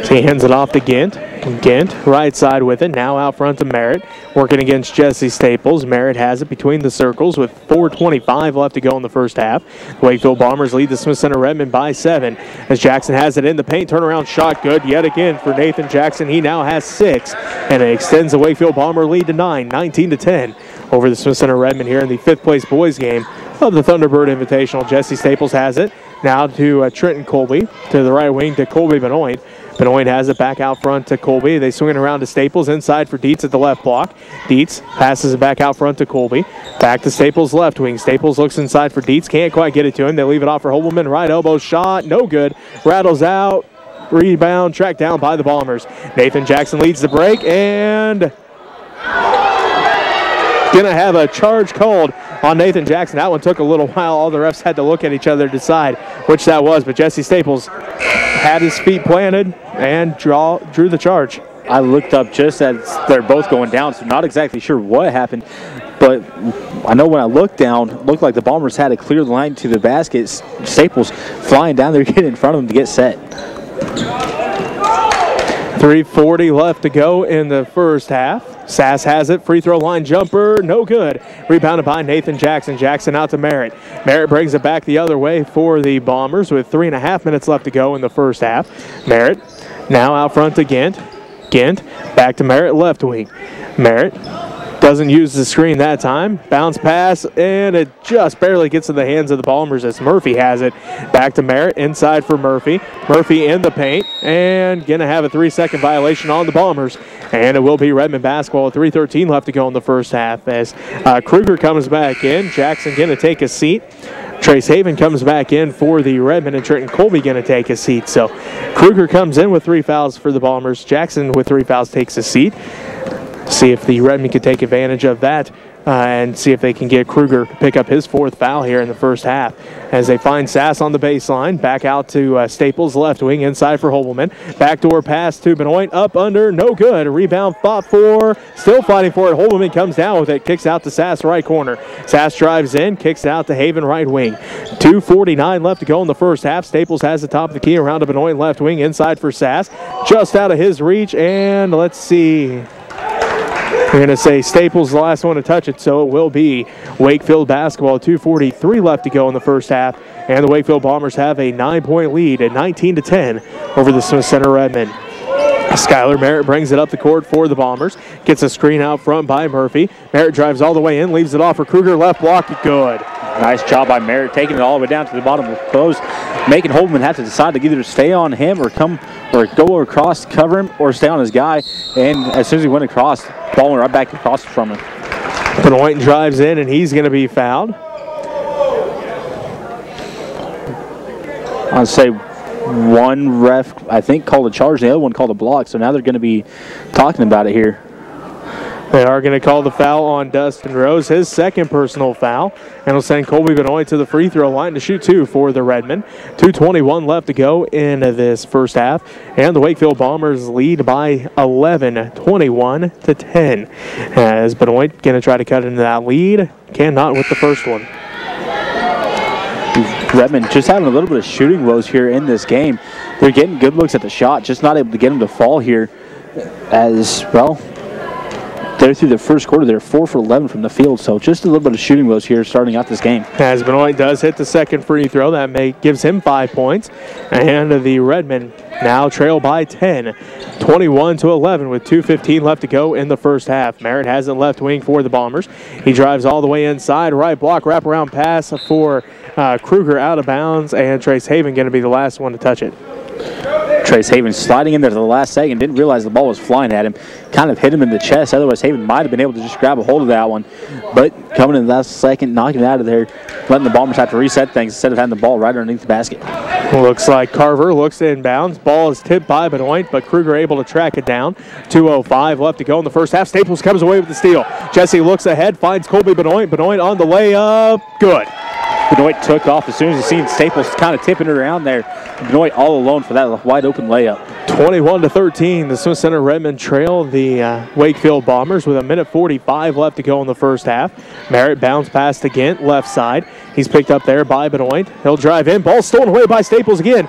So he hands it off to Gint. Gint right side with it, now out front to Merritt, working against Jesse Staples. Merritt has it between the circles with 4:25 left to go in the first half. The Wakefield Bombers lead the Smith Center Redmen by 7 as Jackson has it in the paint. Turnaround shot good yet again for Nathan Jackson. He now has 6, and it extends the Wakefield Bomber lead to 9, 19-10 over the Smith Center Redmen here in the 5th place boys game of the Thunderbird Invitational. Jesse Staples has it now to Trenton Colby, to the right wing to Colby Benoit. Benoit has it back out front to Colby. They swing it around to Staples, inside for Dietz at the left block. Dietz passes it back out front to Colby. Back to Staples' left wing. Staples looks inside for Dietz, can't quite get it to him. They leave it off for Holman. Right elbow shot, no good. Rattles out. Rebound tracked down by the Bombers. Nathan Jackson leads the break and gonna have a charge called on Nathan Jackson. That one took a little while. All the refs had to look at each other to decide which that was, but Jesse Staples had his feet planted and drew the charge. I looked up just as they're both going down, so not exactly sure what happened. but I know when I looked down, it looked like the Bombers had to clear the line to the basket. Staples flying down there, getting in front of them to get set. 3:40 left to go in the first half. Sass has it. Free throw line jumper. No good. Rebounded by Nathan Jackson. Jackson out to Merritt. Merritt brings it back the other way for the Bombers with 3.5 minutes left to go in the first half. Merritt now out front to Gint. Gint back to Merritt, left wing. Merritt doesn't use the screen that time. Bounce pass, and it just barely gets in the hands of the Bombers as Murphy has it. Back to Merritt, inside for Murphy. Murphy in the paint, and going to have a 3-second violation on the Bombers. And it will be Redmond basketball. 3:13 left to go in the first half as Kruger comes back in. Jackson going to take a seat. Trace Haven comes back in for the Redmond, and Trenton Colby going to take a seat. So Kruger comes in with 3 fouls for the Bombers. Jackson with 3 fouls takes a seat. See if the Redmond can take advantage of that and see if they can get Kruger to pick up his 4th foul here in the first half. As they find Sass on the baseline, back out to Staples, left wing, inside for Hobelman. Backdoor pass to Benoit, up under, no good. A rebound fought for, still fighting for it. Hobelman comes down with it, kicks out to Sass, right corner. Sass drives in, kicks out to Haven, right wing. 2:49 left to go in the first half. Staples has the top of the key around to Benoit, left wing, inside for Sass. Just out of his reach, and let's see. We're going to say Staples the last one to touch it, so it will be Wakefield basketball. 2:43 left to go in the first half, and the Wakefield Bombers have a 9-point lead at 19-10 over the Smith Center Redmond. Skylar Merritt brings it up the court for the Bombers. Gets a screen out front by Murphy. Merritt drives all the way in, leaves it off for Kruger. Left block, good. Nice job by Merritt, taking it all the way down to the bottom of the post, making Holman have to decide to either stay on him or go across, cover him, or stay on his guy. And as soon as he went across, ball went right back across from him. Benoit drives in, and he's going to be fouled. I'd say one ref, I think, called a charge, and the other one called a block. So now they're going to be talking about it here. They are going to call the foul on Dustin Rose, his 2nd personal foul, and will send Colby Benoit to the free throw line to shoot 2 for the Redmond. 2:21 left to go in this first half, and the Wakefield Bombers lead by 11, 21-10. As Benoit going to try to cut into that lead, cannot with the first one. Redmond just having a little bit of shooting woes here in this game. They're getting good looks at the shot, just not able to get them to fall here as, well, they're through the first quarter. They're 4 for 11 from the field, so just a little bit of shooting woes here starting out this game. As Benoit does hit the 2nd free throw, that gives him 5 points. And the Redmond now trail by 10, 21-11 with 2:15 left to go in the first half. Merritt has it left wing for the Bombers. He drives all the way inside, right block, wraparound pass for Kruger out of bounds, and Trace Haven going to be the last one to touch it. Trace Haven sliding in there to the last second, didn't realize the ball was flying at him, kind of hit him in the chest. Otherwise, Haven might have been able to just grab a hold of that one. But coming in the last second, knocking it out of there, letting the Bombers have to reset things instead of having the ball right underneath the basket. Looks like Carver looks to inbounds. Ball is tipped by Benoit, but Kruger able to track it down. 2:05 left to go in the first half. Staples comes away with the steal. Jesse looks ahead, finds Colby Benoit. Benoit on the layup. Good. Benoit took off as soon as he seen Staples kind of tipping it around there. Benoit all alone for that wide open layup. 21-13, the Smith Center Redmond trail the Wakefield Bombers with 1:45 left to go in the first half. Merritt bounce pass to Gint, left side. He's picked up there by Benoit. He'll drive in. Ball stolen away by Staples again.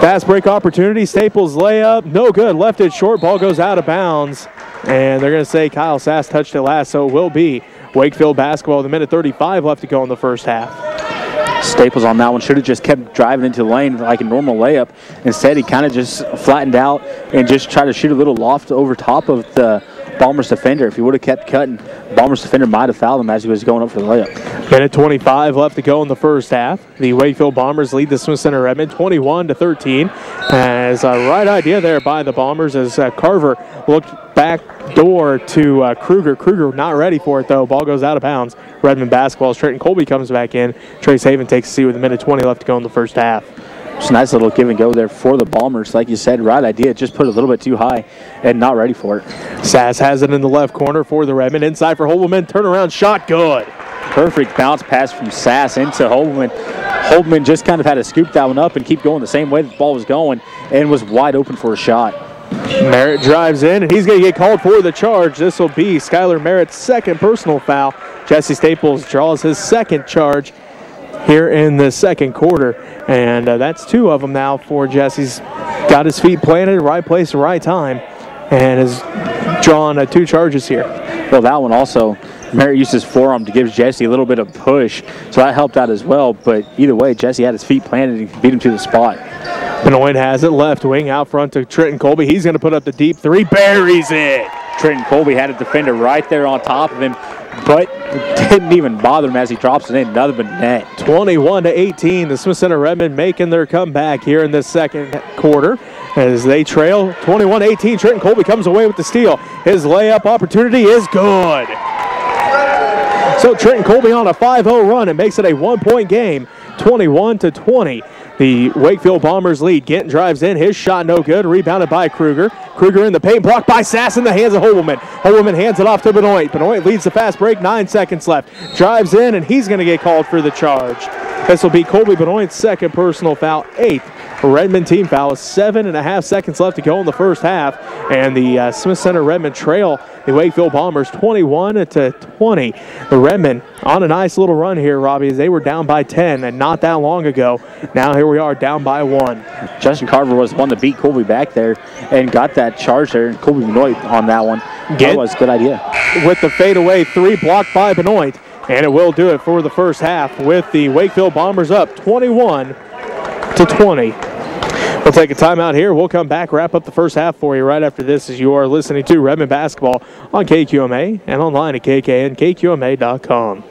Fast break opportunity. Staples layup. No good. Left it short. Ball goes out of bounds. And they're going to say Kyle Sass touched it last, so it will be Wakefield basketball with 1:35 left to go in the first half. Staples on that one should have just kept driving into the lane like a normal layup. Instead, he kind of just flattened out and just tried to shoot a little loft over top of the Bombers defender. If he would have kept cutting, Bombers defender might have fouled him as he was going up for the layup. 1:25 left to go in the first half. The Wakefield Bombers lead the Smith Center Redmond 21-13. As a right idea there by the Bombers as Carver looked back door to Kruger. Kruger not ready for it though. Ball goes out of bounds. Redmond basketball. Trenton Colby comes back in. Trace Haven takes a seat with 1:20 left to go in the first half. It's a nice little give and go there for the Bombers. Like you said, right idea, just put it a little bit too high and not ready for it. Sass has it in the left corner for the Redmond. Inside for Holman. Turnaround shot, good. Perfect bounce pass from Sass into Holman. Holman just kind of had to scoop that one up and keep going the same way the ball was going and was wide open for a shot. Merritt drives in, and he's going to get called for the charge. This will be Skylar Merritt's second personal foul. Jesse Staples draws his second charge here in the second quarter, and that's 2 of them now for Jesse's. Got his feet planted, right place, right time, and has drawn 2 charges here. Well, that one also, Merritt used his forearm to give Jesse a little bit of push, so that helped out as well. But either way, Jesse had his feet planted and beat him to the spot. Benoit has it left wing out front to Trenton Colby. He's going to put up the deep 3, buries it. Trenton Colby had a defender right there on top of him, but didn't even bother him as he drops it in. Nothing but net. 21-18, the Smith Center Redmen making their comeback here in this second quarter as they trail 21-18. Trenton Colby comes away with the steal. His layup opportunity is good. So Trenton Colby on a 5-0 run and makes it a 1-point game, 21-20. The Wakefield Bombers lead. Gint drives in. His shot no good. Rebounded by Kruger. Kruger in the paint. Blocked by Sass in the hands of Holman. Holman hands it off to Benoit. Benoit leads the fast break. 9 seconds left. Drives in, and he's going to get called for the charge. This will be Colby Benoit's second personal foul, 8th. Redmond team foul. 7.5 seconds left to go in the first half. And the Smith Center Redmond trail the Wakefield Bombers 21-20. The Redmond on a nice little run here, Robbie, as they were down by 10 and not that long ago. Now here we are down by 1. Justin Carver was the one to beat Colby back there and got that charge there. And Colby Benoit on that one. That was a good idea. With the fadeaway 3 blocked by Benoit. And it will do it for the first half with the Wakefield Bombers up 21-20. We'll take a timeout here. We'll come back, wrap up the first half for you right after this as you are listening to Redmond Basketball on KQMA and online at KKNKQMA.com.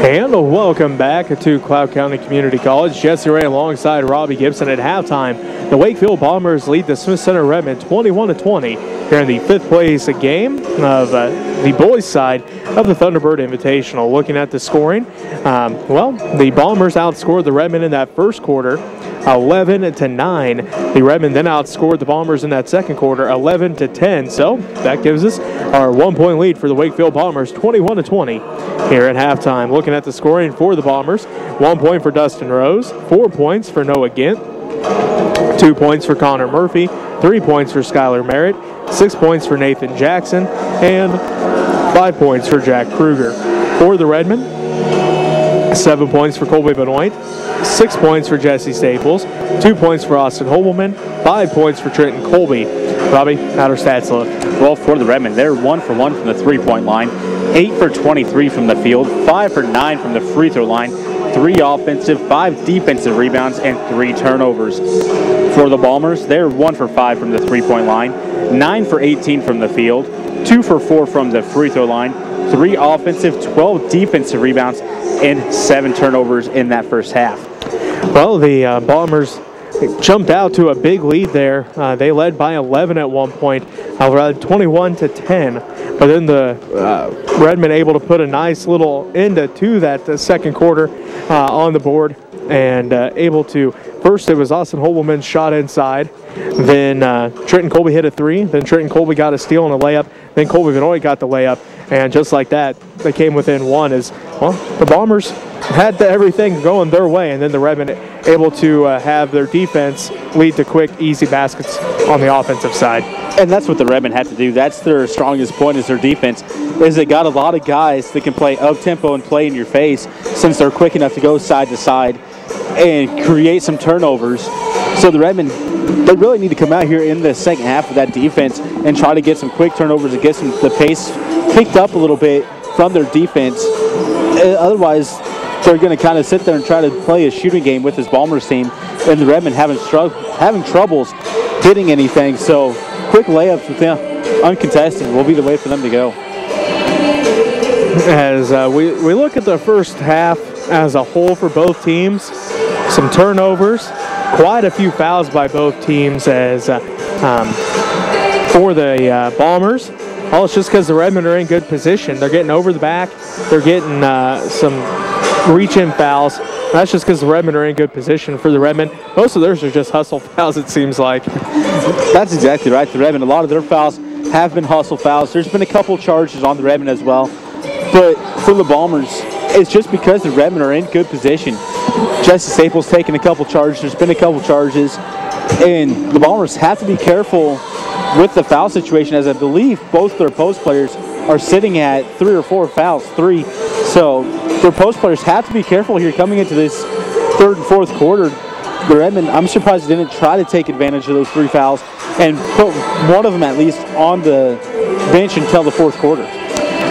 And welcome back to Cloud County Community College. Jesse Ray alongside Robbie Gibson at halftime. The Wakefield Bombers lead the Smith Center Redmond 21-20 here in the 5th place game of the boys' side of the Thunderbird Invitational. Looking at the scoring, well, the Bombers outscored the Redmond in that first quarter 11-9. The Redmond then outscored the Bombers in that second quarter 11-10. So that gives us our 1-point lead for the Wakefield Bombers, 21-20 here at halftime. Looking at the scoring for the Bombers, 1 point for Dustin Rose, 4 points for Noah Gint, 2 points for Connor Murphy, 3 points for Skylar Merritt, 6 points for Nathan Jackson, and 5 points for Jack Kruger. For the Redmond, 7 points for Colby Benoit, 6 points for Jesse Staples, 2 points for Austin Hobelman, 5 points for Trenton Colby. Robbie, how'd our stats look? Well, for the Redmen, they're 1 for 1 from the three-point line, 8 for 23 from the field, 5 for 9 from the free throw line, 3 offensive, 5 defensive rebounds, and 3 turnovers. For the Bombers, they're 1 for 5 from the three-point line, 9 for 18 from the field, 2 for 4 from the free throw line, 3 offensive, 12 defensive rebounds, and 7 turnovers in that first half. Well, the Bombers jumped out to a big lead there. They led by 11 at one point, 21-10. But then the Redmen able to put a nice little end to that second quarter on the board, and able to, first it was Austin Hobelman's shot inside, then Trenton Colby hit a 3, then Trenton Colby got a steal and a layup, then Colby Benoit got the layup, and just like that, they came within 1 as, well, the Bombers had everything going their way, and then the Redmen able to have their defense lead to quick, easy baskets on the offensive side. And that's what the Redmen have to do. That's their strongest point, is their defense. Is they got a lot of guys that can play up-tempo and play in your face, since they're quick enough to go side to side and create some turnovers. So the Redmen, they really need to come out here in the second half of that defense and try to get some quick turnovers and get the pace picked up a little bit from their defense. Otherwise, they're going to kind of sit there and try to play a shooting game with this Bombers team, and the Redmen having troubles hitting anything. So quick layups with them uncontested will be the way for them to go. As we look at the first half as a whole for both teams, some turnovers, quite a few fouls by both teams. As for the Bombers, well, it's just because the Redmen are in good position. They're getting over the back. They're getting some reach-in fouls. That's just because the Redmen are in good position. For the Redmen, most of theirs are just hustle fouls, it seems like. That's exactly right. The Redmen, a lot of their fouls have been hustle fouls. There's been a couple charges on the Redmen as well. But for the Bombers, it's just because the Redmen are in good position. Jesse Staples taking a couple charges. There's been a couple charges. And the Bombers have to be careful with the foul situation, as I believe both their post players are sitting at 3 or 4 fouls, 3. So their post players have to be careful here coming into this third and fourth quarter. The Redmen, I'm surprised they didn't try to take advantage of those 3 fouls and put one of them at least on the bench until the fourth quarter.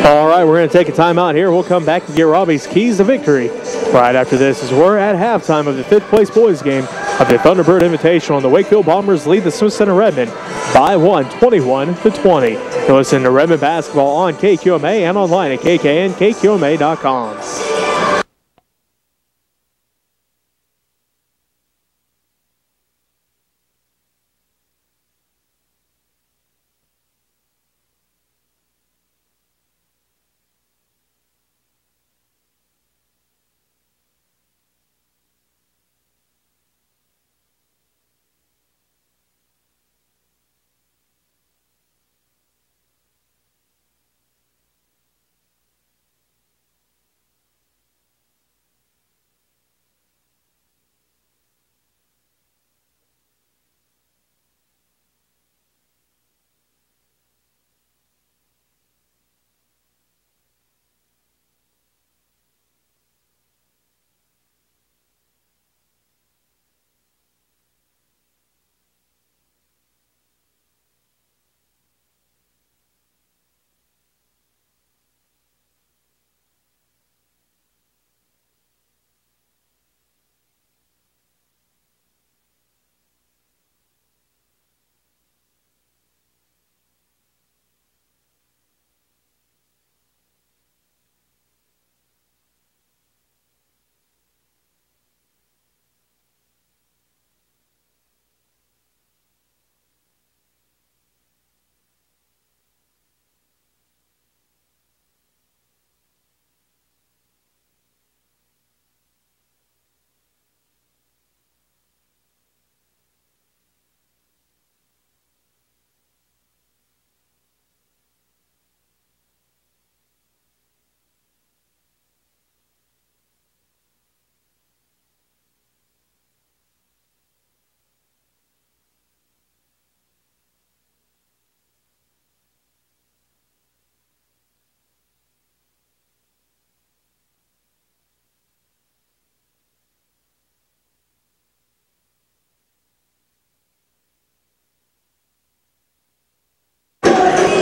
All right, we're going to take a timeout here. We'll come back and get Robbie's keys to victory right after this, as we're at halftime of the 5th place boys game of the Thunderbird Invitational, and the Wakefield Bombers lead the Smith Center Redmen by 1, 21-20. You're listening to Redmen basketball on KQMA and online at kknkqma.com.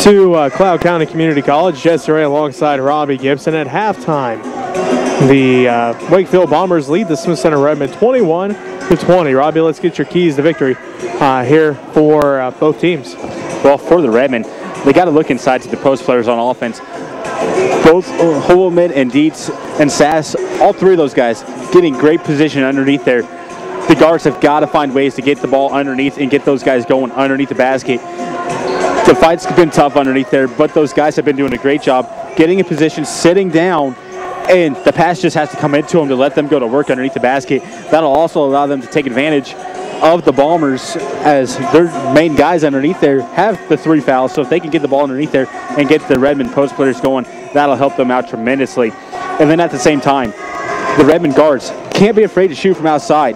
to Cloud County Community College. Jesse Ray alongside Robbie Gibson at halftime. The Wakefield Bombers lead the Smith Center Redmond 21-20. Robbie, let's get your keys to victory here for both teams. Well, for the Redmond, they got to look inside to the post players on offense. Both Holloman and Dietz and Sass, all three of those guys getting great position underneath there. The guards have got to find ways to get the ball underneath and get those guys going underneath the basket. The fight's been tough underneath there, but those guys have been doing a great job getting in position, sitting down, and the pass just has to come into them to let them go to work underneath the basket. That'll also allow them to take advantage of the Bombers as their main guys underneath there have the 3 fouls. So if they can get the ball underneath there and get the Redmond post players going, that'll help them out tremendously. And then at the same time, the Redmond guards can't be afraid to shoot from outside.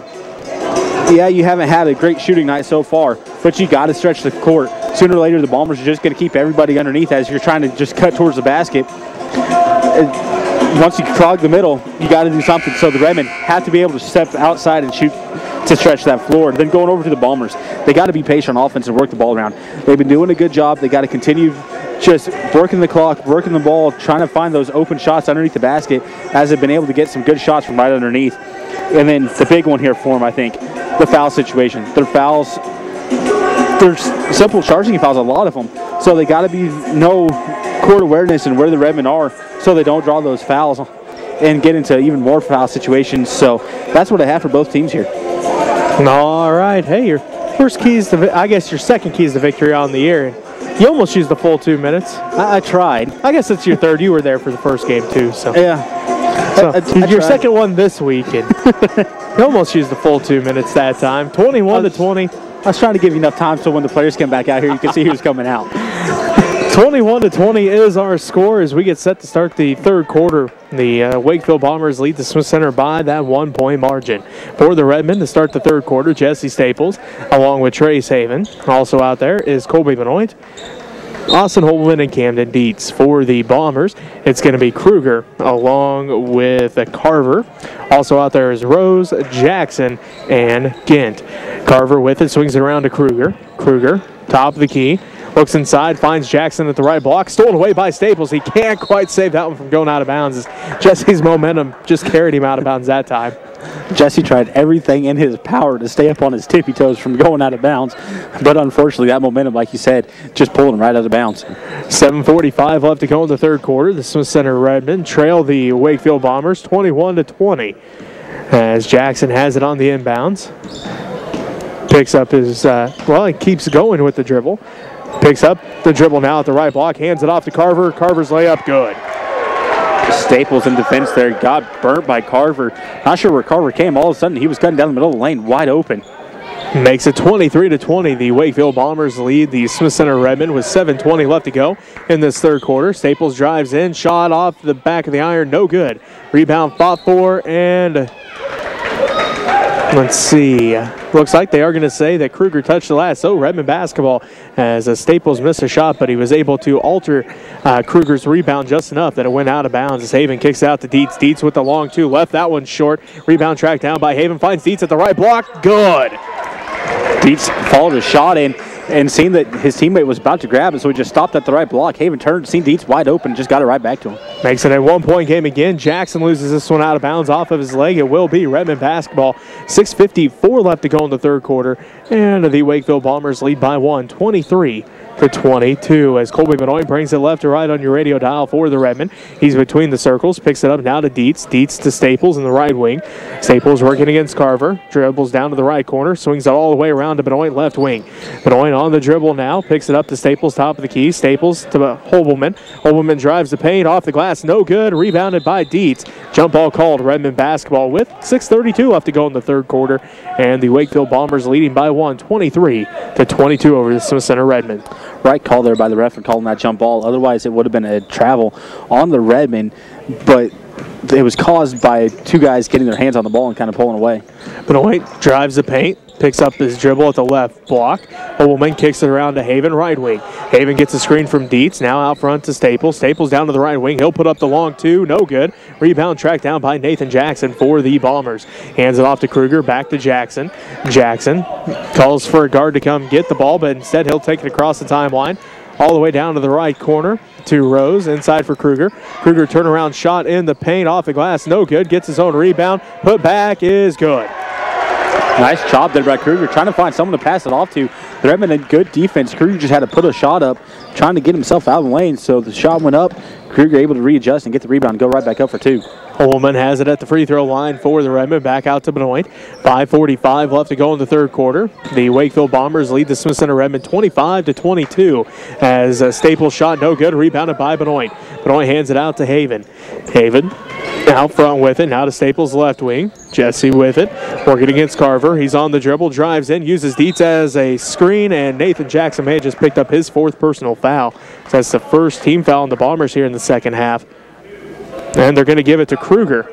Yeah, you haven't had a great shooting night so far, but you got to stretch the court. Sooner or later, the Bombers are just going to keep everybody underneath as you're trying to just cut towards the basket. Once you clog the middle, you got to do something. So the Redmond have to be able to step outside and shoot to stretch that floor. Then going over to the Bombers, they got to be patient on offense and work the ball around. They've been doing a good job. They got to continue just working the clock, working the ball, trying to find those open shots underneath the basket as they've been able to get some good shots from right underneath. And then the big one here for them, I think, the foul situation. Their fouls, they're simple charging fouls, a lot of them. So they got to be no court awareness and where the Redmond are so they don't draw those fouls and get into even more foul situations. So that's what I have for both teams here. All right. Hey, your first keys to, I guess your second keys to victory on the year. You almost used the full 2 minutes. I tried. I guess it's your third. You were there for the first game too. So yeah. So your second one this week. And you almost used the full 2 minutes that time. 21-20. I was trying to give you enough time so when the players come back out here, you can see who's coming out. 21-20 is our score as we get set to start the third quarter. The Wakefield Bombers lead the Smith Center by that 1 point margin. For the Redmond to start the third quarter, Jesse Staples along with Trace Haven. Also out there is Colby Benoit, Austin Holman, and Camden Dietz. For the Bombers, it's going to be Kruger along with Carver. Also out there is Rose, Jackson, and Gint. Carver with it, swings it around to Kruger. Kruger, top of the key. Looks inside, finds Jackson at the right block. Stolen away by Staples. He can't quite save that one from going out of bounds. Jesse's momentum just carried him out of bounds that time. Jesse tried everything in his power to stay up on his tippy toes from going out of bounds. But unfortunately, that momentum, like you said, just pulled him right out of bounds. 7:45 left to go in the third quarter. The Smith Center Redmond trail the Wakefield Bombers 21-20. As Jackson has it on the inbounds. Picks up his, he keeps going with the dribble. Picks up the dribble now at the right block, hands it off to Carver. Carver's layup, good. Staples in defense there, got burnt by Carver. Not sure where Carver came. All of a sudden, he was cutting down the middle of the lane, wide open. Makes it 23-20. The Wakefield Bombers lead the Smith Center Redmond with 7:20 left to go in this third quarter. Staples drives in, shot off the back of the iron, no good. Rebound fought for, and let's see. Looks like they are going to say that Kruger touched the last. So Redmond basketball as Staples missed a shot, but he was able to alter Kruger's rebound just enough that it went out of bounds as Haven kicks out to Dietz. Dietz with the long two. Left that one short. Rebound tracked down by Haven. Finds Dietz at the right block. Good. Dietz followed a shot in and seen that his teammate was about to grab it, so he just stopped at the right block. Haven turned, seen Dietz wide open, just got it right back to him. Makes it a 1 point game again. Jackson loses this one out of bounds off of his leg. It will be Redmond basketball. 6:54 left to go in the third quarter, and the Wakefield Bombers lead by 1, 23-22. As Colby Benoit brings it left to right on your radio dial for the Redmond. He's between the circles, picks it up now to Dietz. Dietz to Staples in the right wing. Staples working against Carver. Dribbles down to the right corner, swings it all the way around to Benoit left wing. Benoit on the dribble now, picks it up to Staples, top of the key. Staples to Holbelman. Holbelman drives the paint off the glass, no good. Rebounded by Dietz. Jump ball called. Redmond basketball with 6:32 left to go in the third quarter, and the Wakefield Bombers leading by 1, 23-22 over the Smith Center Redmond. Right call there by the ref for calling that jump ball. Otherwise, it would have been a travel on the Redmond, but it was caused by two guys getting their hands on the ball and kind of pulling away. Benoit drives the paint, picks up his dribble at the left block. Holman kicks it around to Haven, right wing. Haven gets a screen from Dietz, now out front to Staples. Staples down to the right wing. He'll put up the long two, no good. Rebound tracked down by Nathan Jackson for the Bombers. Hands it off to Kruger, back to Jackson. Jackson calls for a guard to come get the ball, but instead he'll take it across the timeline. all the way down to the right corner to Rose, inside for Kruger. Kruger turnaround shot in the paint, off the glass, no good. Gets his own rebound, put back is good. Nice job there by Kruger, trying to find someone to pass it off to. The Redmen had good defense. Kruger just had to put a shot up, trying to get himself out of the lane. So the shot went up. Kruger able to readjust and get the rebound and go right back up for 2. Holman has it at the free throw line for the Redmen. Back out to Benoit. 5:45 left to go in the third quarter. The Wakefield Bombers lead the Smith Center Redmen 25-22 as Staples shot no good, rebounded by Benoit. Benoit hands it out to Haven. Haven out front with it, now to Staples' left wing. Jesse with it, working against Carver. He's on the dribble, drives in, uses Dietz as a screen, and Nathan Jackson may have just picked up his 4th personal foul. So that's the first team foul on the Bombers here in the second half. And they're going to give it to Kruger.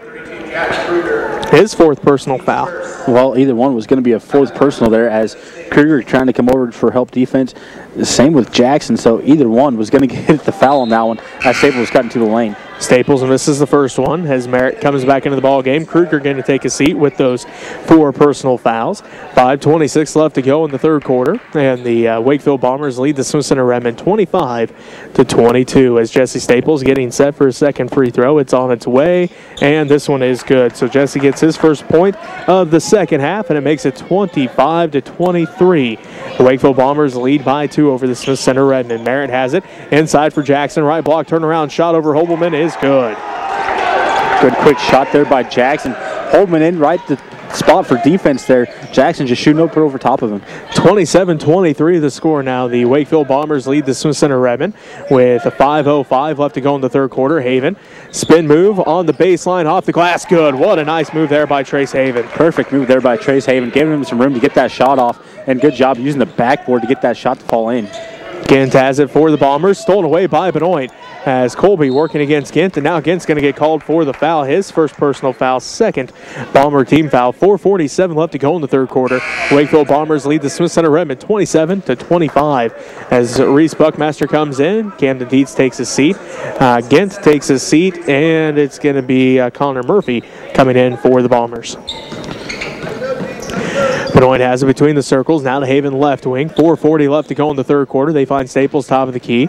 His 4th personal foul. Well, either one was going to be a 4th personal there as Kruger trying to come over for help defense. The same with Jackson, so either one was going to get the foul on that one as Staples got into the lane. Staples misses the first one as Merritt comes back into the ball game. Kruger going to take a seat with those 4 personal fouls. 5:26 left to go in the third quarter, and the Wakefield Bombers lead the Smith Center Redmen 25-22 as Jesse Staples getting set for his second free throw. It's on its way, and this one is good. So Jesse gets his first point of the second half, and it makes it 25-23. The Wakefield Bombers lead by 2 over the Smith Center Redmen. Merritt has it inside for Jackson. Right block, turnaround shot over Hobelman is good. Good quick shot there by Jackson. Hobelman in right the spot for defense there. Jackson just shooting over top of him. 27-23 the score now. The Wakefield Bombers lead the Smith Center Redmen with a 5:05 left to go in the third quarter. Haven, spin move on the baseline, off the glass, good. What a nice move there by Trace Haven. Perfect move there by Trace Haven, giving him some room to get that shot off, and good job using the backboard to get that shot to fall in. Gint has it for the Bombers, stolen away by Benoit as Colby working against Gint, and now Gint's going to get called for the foul, his first personal foul, second Bomber team foul. 4:47 left to go in the third quarter. Wakefield Bombers lead the Smith Center Redmen 27-25 as Reese Buckmaster comes in. Camden Dietz takes his seat. Gint takes his seat, and it's going to be Connor Murphy coming in for the Bombers. Benoit has it between the circles, now to Haven left wing. 4:40 left to go in the third quarter. They find Staples top of the key.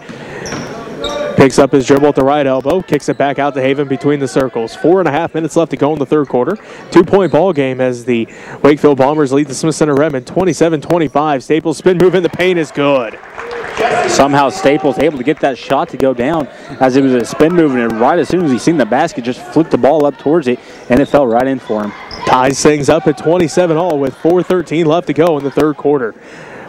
Picks up his dribble at the right elbow, kicks it back out to Haven between the circles. 4.5 minutes left to go in the third quarter. 2-point ball game as the Wakefield Bombers lead the Smith Center Redmen 27-25. Staples spin move in the paint is good. Somehow Staples able to get that shot to go down as it was a spin move, and right as soon as he seen the basket, just flipped the ball up towards it, and it fell right in for him. Ties things up at 27-all with 4:13 left to go in the third quarter.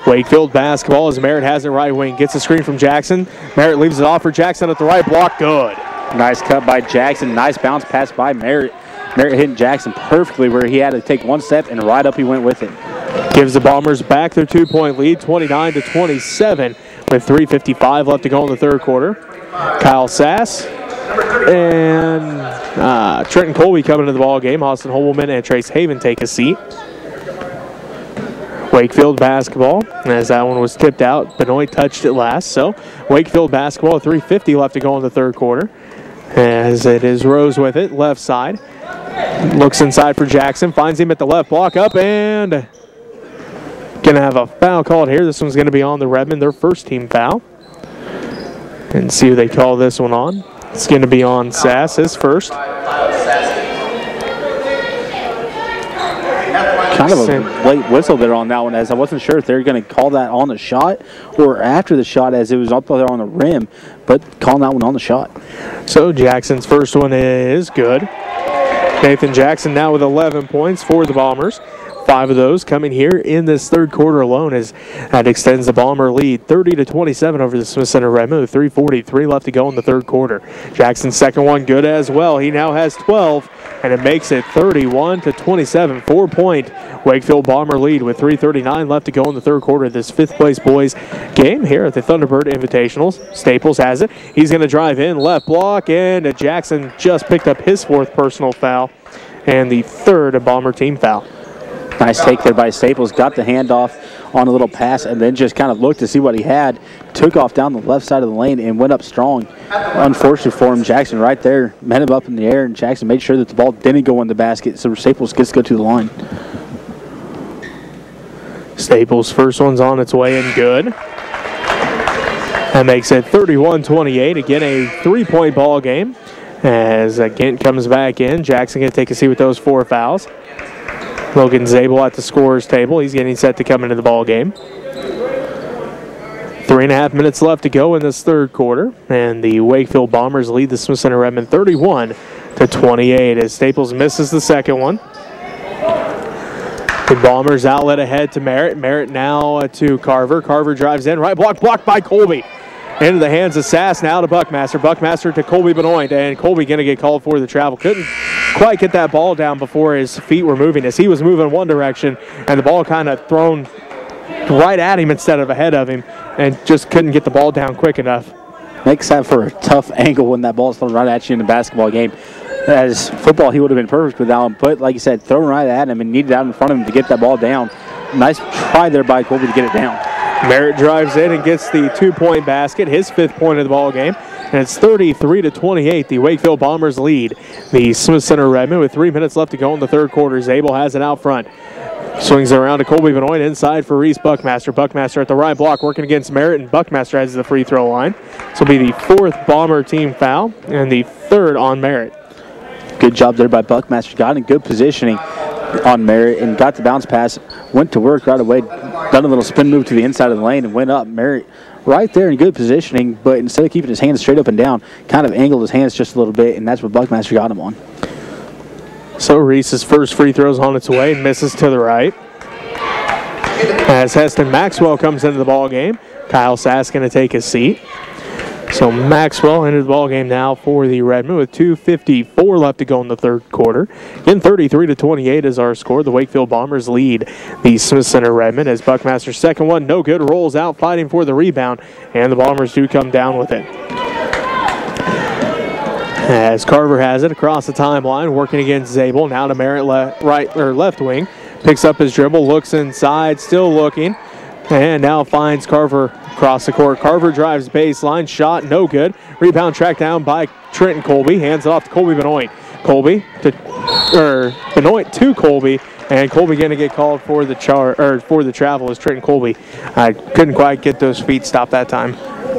Wakefield basketball as Merritt has it right wing. Gets a screen from Jackson. Merritt leaves it off for Jackson at the right block. Good. Nice cut by Jackson. Nice bounce pass by Merritt. Merritt hitting Jackson perfectly where he had to take one step, and right up he went with it. Gives the Bombers back their 2-point lead, 29-27, with 3:55 left to go in the third quarter. Kyle Sass and Trenton Colby coming into the ball game. Austin Holman and Trace Haven take a seat. Wakefield basketball, as that one was tipped out. Benoit touched it last, so Wakefield basketball, 3:50 left to go in the third quarter. As it is Rose with it, left side. Looks inside for Jackson, finds him at the left block, up, and gonna have a foul called here. This one's gonna be on the Redmen, their first team foul. And see who they call this one on. It's gonna be on Sass, his first. Kind of a late whistle there on that one, as I wasn't sure if they were going to call that on the shot or after the shot, as it was up there on the rim, but calling that one on the shot. So Jackson's first one is good. Nathan Jackson now with 11 points for the Bombers. 5 of those coming here in this third quarter alone, as that extends the Bomber lead 30-27 over the Smith Center Redmen with 3:43 left to go in the third quarter. Jackson's second one good as well. He now has 12, and it makes it 31-27. 4-point Wakefield Bomber lead with 3:39 left to go in the third quarter of this fifth-place boys game here at the Thunderbird Invitationals. Staples has it. He's going to drive in, left block, and Jackson just picked up his 4th personal foul and the 3rd Bomber team foul. Nice take there by Staples. Got the handoff on a little pass and then just kind of looked to see what he had. Took off down the left side of the lane and went up strong. Unfortunate for him, Jackson right there met him up in the air, and Jackson made sure that the ball didn't go in the basket, so Staples gets to go to the line. Staples' first one's on its way and good. That makes it 31-28. Again, a 3-point ball game. As Gint comes back in, Jackson going to take a seat with those 4 fouls. Logan Zabel at the scorer's table. He's getting set to come into the ball game. 3.5 minutes left to go in this third quarter, and the Wakefield Bombers lead the Smith Center Redmond 31-28 as Staples misses the second one. The Bombers outlet ahead to Merritt. Merritt now to Carver. Carver drives in. Right block, blocked by Colby. Into the hands of Sass, now to Buckmaster. Buckmaster to Colby Benoit, and Colby going to get called for the travel. Couldn't quite get that ball down before his feet were moving, as he was moving one direction, and the ball kind of thrown right at him instead of ahead of him, and just couldn't get the ball down quick enough. Makes that for a tough angle when that ball's thrown right at you in the basketball game. As football, he would have been perfect with that one, but like you said, thrown right at him and needed out in front of him to get that ball down. Nice try there by Colby to get it down. Merritt drives in and gets the 2-point basket, his 5th point of the ball game, and it's 33-28. The Wakefield Bombers lead the Smith Center Redmond with 3 minutes left to go in the third quarter. Zabel has it out front. Swings it around to Colby Benoit inside for Reese Buckmaster. Buckmaster at the right block working against Merritt, and Buckmaster has the free throw line. This will be the 4th Bomber team foul and the 3rd on Merritt. Good job there by Buckmaster. Got in good positioning on Merritt and got the bounce pass. Went to work right away. Done a little spin move to the inside of the lane and went up. Merritt right there in good positioning, but instead of keeping his hands straight up and down, kind of angled his hands just a little bit, and that's what Buckmaster got him on. So Reese's first free throw is on its way and misses to the right. As Heston Maxwell comes into the ball game, Kyle Sass going to take his seat. So Maxwell entered the ball game now for the Redmond with 2:54 left to go in the third quarter. Again, 33-28 is our score. The Wakefield Bombers lead the Smith Center Redmond as Buckmaster's second one, no good, rolls out fighting for the rebound, and the Bombers do come down with it. As Carver has it across the timeline, working against Zabel. Now to Merritt left wing. Picks up his dribble, looks inside, still looking, and now finds Carver across the court. Carver drives baseline, shot no good. Rebound tracked down by Trenton Colby. Hands it off to Colby Benoit. Benoit to Colby, and Colby going to get called for the travel as Trenton Colby. Couldn't quite get those feet stopped that time.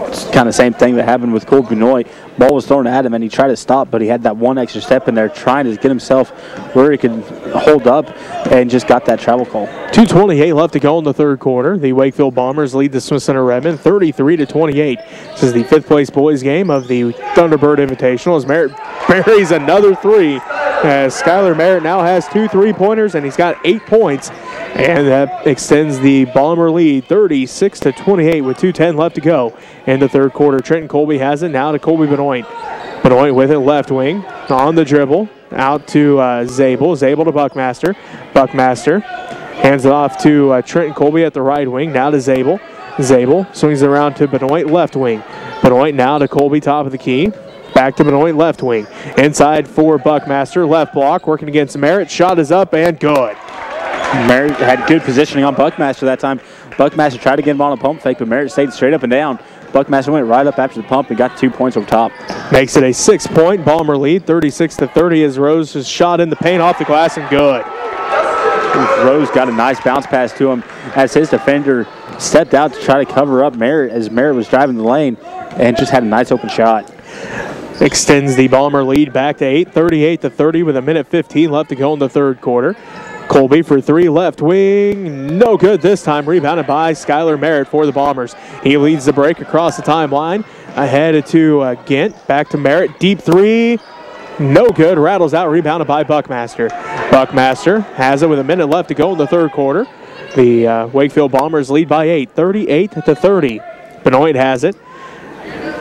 It's kind of the same thing that happened with Colby Benoit. Ball was thrown at him and he tried to stop, but he had that one extra step in there trying to get himself where he could hold up and just got that travel call. 2:28 left to go in the third quarter. The Wakefield Bombers lead the Smith Center Redmond 33-28. This is the 5th place boys game of the Thunderbird Invitational as Merritt buries another three. As Skylar Merritt now has 2 3-pointers and he's got 8 points. And that extends the Bomber lead 36-28 with 2:10 left to go in the third quarter. Trenton Colby has it now to Colby Benoit. Benoit with it left wing on the dribble out to Zabel. Zabel to Buckmaster. Buckmaster hands it off to Trenton Colby at the right wing. Now to Zabel. Zabel swings it around to Benoit left wing. Benoit now to Colby top of the key. Back to Benoit left wing. Inside for Buckmaster. Left block working against Merritt. Shot is up and good. Merritt had good positioning on Buckmaster that time. Buckmaster tried to get him on a pump fake, but Merritt stayed straight up and down. Buckmaster went right up after the pump and got 2 points over top. Makes it a 6-point Bomber lead, 36-30 as Rose is shot in the paint off the glass and good. Rose got a nice bounce pass to him as his defender stepped out to try to cover up Merritt as Merritt was driving the lane and just had a nice open shot. Extends the Bomber lead back to 8, 38-30 with 1:15 left to go in the third quarter. Colby for 3 left wing, no good this time, rebounded by Skylar Merritt for the Bombers. He leads the break across the timeline, ahead to Gint, back to Merritt, deep 3, no good, rattles out, rebounded by Buckmaster. Buckmaster has it with 1 minute left to go in the third quarter. The Wakefield Bombers lead by 8, 38-30. Benoit has it,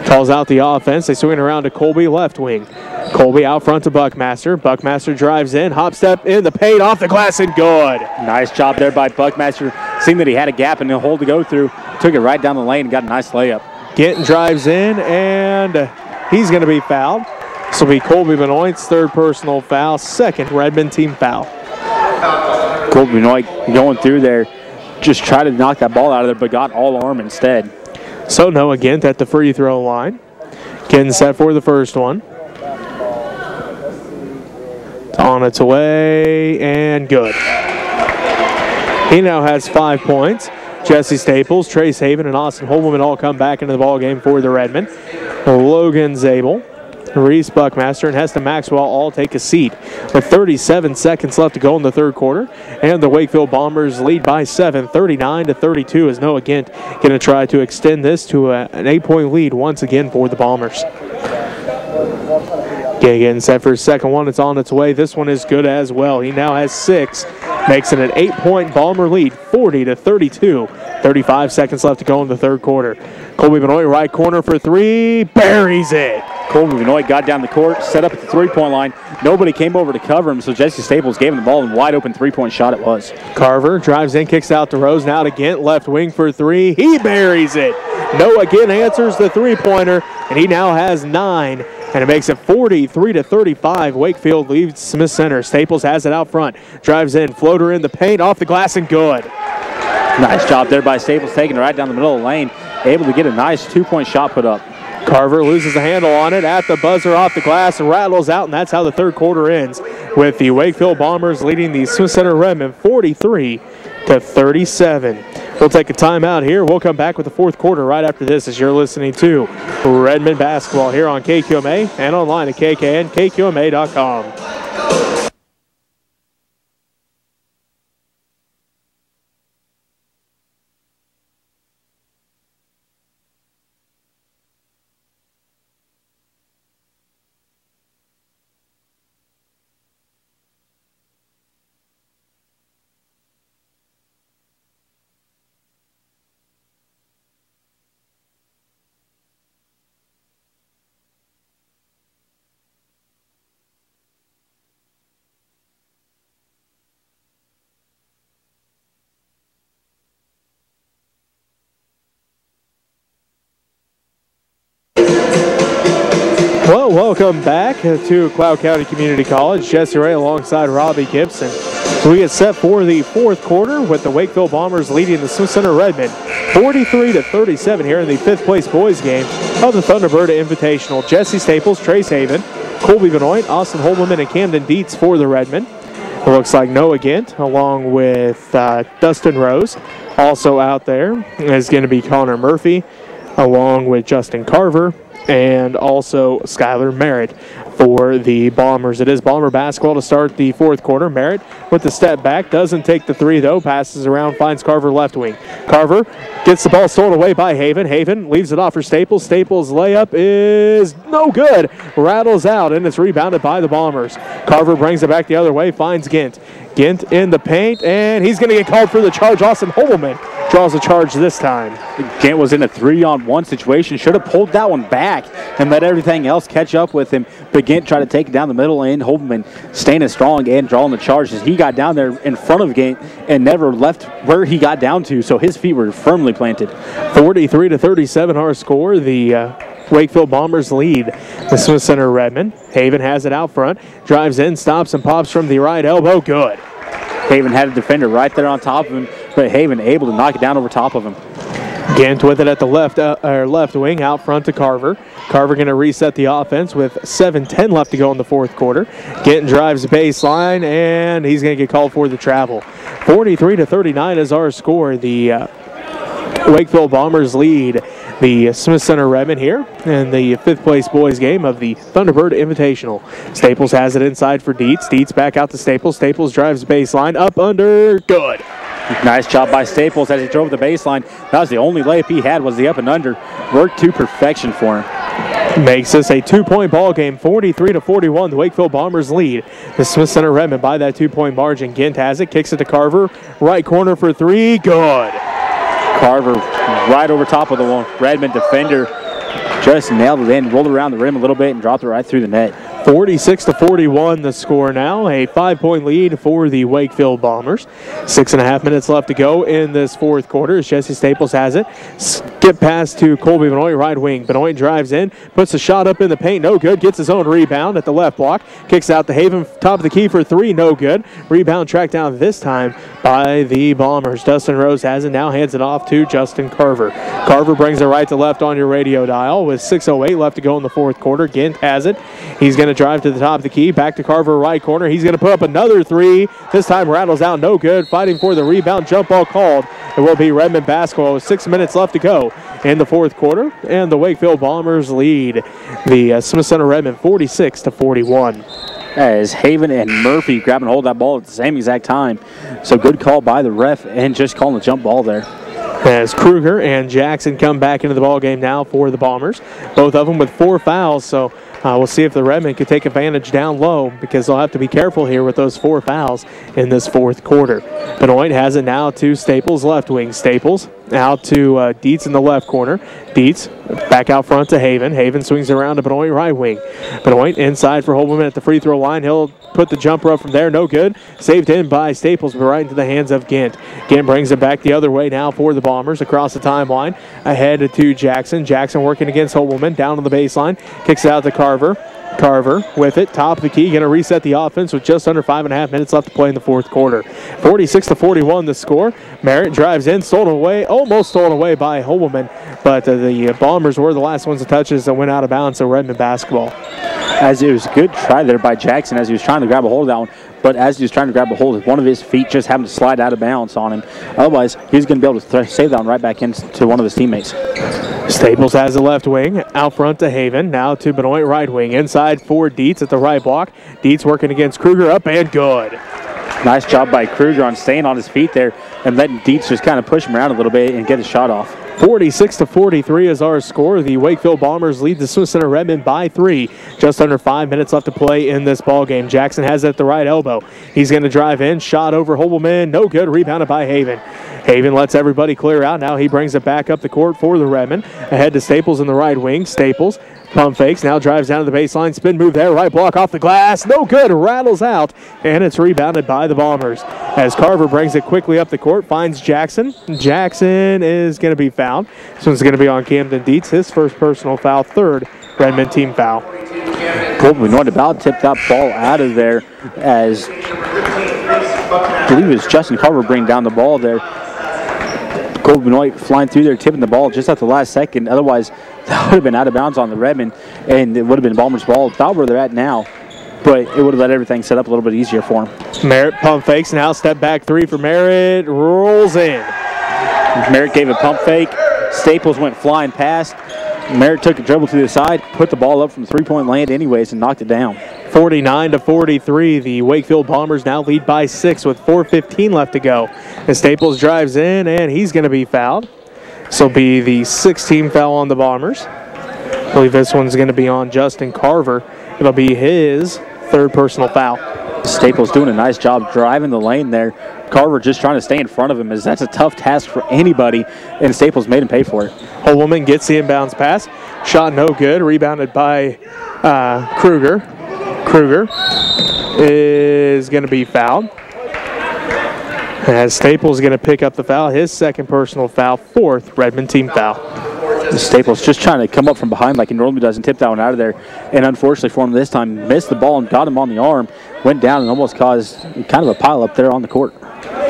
calls out the offense, they swing it around to Colby left wing. Colby out front to Buckmaster. Buckmaster drives in, hop step in the paint, off the glass and good. Nice job there by Buckmaster. Seeing that he had a gap and a hole to go through, took it right down the lane and got a nice layup. Gint drives in and he's going to be fouled. This will be Colby Benoit's 3rd personal foul, 2nd Redmond team foul. Colby Benoit going through there, just tried to knock that ball out of there, but got all arm instead. So Noah Gint at the free throw line. Getting set for the first one. On its way and good. He now has 5 points. Jesse Staples, Trace Haven, and Austin Holman all come back into the ball game for the Redmen. Logan Zabel, Reese Buckmaster, and Heston Maxwell all take a seat with 37 seconds left to go in the third quarter. And the Wakefield Bombers lead by 7, 39-32, as Noah Gint going to try to extend this to an 8-point lead once again for the Bombers. Getting set for his second one. It's on its way. This one is good as well. He now has 6, makes it an 8-point Bomber lead, 40-32. 35 seconds left to go in the third quarter. Colby Benoit, right corner for 3, buries it. Colby Benoit got down the court, set up at the three-point line. Nobody came over to cover him, so Jesse Staples gave him the ball, and wide open three-point shot it was. Carver drives in, kicks out to Rose, now to Gint, left wing for 3. He buries it. Noah Gint answers the three-pointer, and he now has 9. And it makes it 43-35. Wakefield leads Smith Center. Staples has it out front. Drives in, floater in the paint, off the glass, and good. Nice job there by Staples, taking it right down the middle of the lane. Able to get a nice 2-point shot put up. Carver loses the handle on it at the buzzer, off the glass, and rattles out, and that's how the third quarter ends, with the Wakefield Bombers leading the Smith Center Redmen 43-37. We'll take a timeout here. We'll come back with the fourth quarter right after this, as you're listening to Redmen basketball here on KQMA and online at KKNKQMA.com. Well, welcome back to Cloud County Community College. Jesse Ray alongside Robbie Gibson. So we get set for the fourth quarter with the Wakefield Bombers leading the Smith Center Redmen 43-37 here in the fifth place boys game of the Thunderbird Invitational. Jesse Staples, Trace Haven, Colby Benoit, Austin Holman, and Camden Dietz for the Redmen. It looks like Noah Gint along with Dustin Rose. Also out there is going to be Connor Murphy along with Justin Carver, and also Skylar Merritt for the Bombers. It is Bomber basketball to start the fourth quarter. Merritt with the step back, doesn't take the three though, passes around, finds Carver left wing. Carver gets the ball stolen away by Haven. Haven leaves it off for Staples. Staples' layup is no good. Rattles out, and it's rebounded by the Bombers. Carver brings it back the other way, finds Gint. Gint in the paint, and he's going to get called for the charge. Austin Holman draws the charge this time. Gint was in a 3-on-1 situation. Should have pulled that one back and let everything else catch up with him. But Gint tried to take it down the middle, and Holman standing strong and drawing the charge as he got down there in front of Gint and never left where he got down to, so his feet were firmly planted. 43-37 our score. The Wakefield Bombers lead the Smith Center Redmen. Haven has it out front, drives in, stops, and pops from the right elbow. Good. Haven had a defender right there on top of him, but Haven able to knock it down over top of him. Gint with it at the left wing, out front to Carver. Carver going to reset the offense with 7:10 left to go in the fourth quarter. Gint drives baseline, and he's going to get called for the travel. 43-39 is our score. The Wakefield Bombers lead the Smith Center Redmen here in the fifth place boys game of the Thunderbird Invitational. Staples has it inside for Dietz. Dietz back out to Staples. Staples drives baseline, up under, good. Nice job by Staples as he drove the baseline. That was the only layup he had, was the up and under. Worked to perfection for him. Makes this a 2-point ball game, 43-41. The Wakefield Bombers lead the Smith Center Redmen by that 2-point margin. Gint has it, kicks it to Carver. Right corner for 3, good. Carver right over top of the Redmond defender. Just nailed it in, rolled around the rim a little bit, and dropped it right through the net. 46-41 the score now. A 5-point lead for the Wakefield Bombers. 6.5 minutes left to go in this fourth quarter as Jesse Staples has it. Skip pass to Colby Benoit, right wing. Benoit drives in, puts a shot up in the paint, no good. Gets his own rebound at the left block. Kicks out to Haven, top of the key for 3, no good. Rebound tracked down this time by the Bombers. Dustin Rose has it, now hands it off to Justin Carver. Carver brings it right to left on your radio dial with 6:08 left to go in the fourth quarter. Gint has it. He's going to drive to the top of the key, back to Carver, right corner. He's going to put up another 3. This time rattles out, no good. Fighting for the rebound, jump ball called It will be Redmond basketball with 6 minutes left to go in the fourth quarter, and the Wakefield Bombers lead the Smith Center Redmond 46-41. As Haven and Murphy grabbing hold of that ball at the same exact time. So good call by the ref and just calling the jump ball there. As Kruger and Jackson come back into the ball game now for the Bombers. Both of them with 4 fouls, so we'll see if the Redmond can take advantage down low, because they'll have to be careful here with those 4 fouls in this fourth quarter. Benoit has it now to Staples left wing. Staples out to Dietz in the left corner. Dietz back out front to Haven. Haven swings around to Benoit right wing. Benoit inside for Holberman at the free throw line. He'll put the jumper up from there. No good. Saved in by Staples, but right into the hands of Gint. Gint brings it back the other way now for the Bombers across the timeline. Ahead to Jackson. Jackson working against Holberman down on the baseline. Kicks it out to Carver. Carver with it, top of the key, going to reset the offense with just under 5.5 minutes left to play in the fourth quarter. 46-41 the score. Merritt drives in, stolen away, almost stolen away by Holberman, but the Bombers were the last ones to touch as it went out of bounds, so Redmond basketball. As it was a good try there by Jackson as he was trying to grab a hold of that one, but as he was trying to grab a hold of one of his feet, just happened to slide out of bounds on him. Otherwise, he's going to be able to save that one right back into one of his teammates. Staples has the left wing, out front to Haven, now to Benoit right wing, inside for Dietz at the right block. Dietz working against Kruger, up and good. Nice job by Kruger on staying on his feet there and letting Dietz just kind of push him around a little bit and get his shot off. 46-43 is our score. The Wakefield Bombers lead the Smith Center Redmond by 3. Just under 5 minutes left to play in this ball game. Jackson has it at the right elbow. He's going to drive in, shot over Holberman, no good, rebounded by Haven. Haven lets everybody clear out. Now he brings it back up the court for the Redmond. Ahead to Staples in the right wing. Staples pump fakes, now drives down to the baseline. Spin move there, right block off the glass. No good, rattles out, and it's rebounded by the Bombers. As Carver brings it quickly up the court, finds Jackson. Jackson is going to be fouled. This one's going to be on Camden Dietz, his first personal foul, third Redmond team foul. Colby Norton about tipped that ball out of there as I believe it was Justin Carver bringing down the ball there. Colby Benoit flying through there, tipping the ball just at the last second. Otherwise, that would have been out of bounds on the Redmond, and it would have been Bombers' ball. About where they're at now, but it would have let everything set up a little bit easier for him. Merritt pump fakes now. Step back three for Merritt. Rolls in. Merritt gave a pump fake. Staples went flying past. Merritt took a dribble to the side, put the ball up from three-point land anyways, and knocked it down. 49-43. The Wakefield Bombers now lead by 6 with 4:15 left to go. As Staples drives in, and he's going to be fouled. This will be the 16th foul on the Bombers. I believe this one's going to be on Justin Carver. It'll be his third personal foul. Staples doing a nice job driving the lane there. Carver just trying to stay in front of him, as that's a tough task for anybody, and Staples made him pay for it. Holberman gets the inbounds pass. Shot no good. Rebounded by Kruger. Kruger is going to be fouled. As Staples is going to pick up the foul, his second personal foul, fourth Redmond team foul. Staples just trying to come up from behind like he normally does and tip that one out of there. And unfortunately for him this time, missed the ball and got him on the arm. Went down and almost caused kind of a pile up there on the court.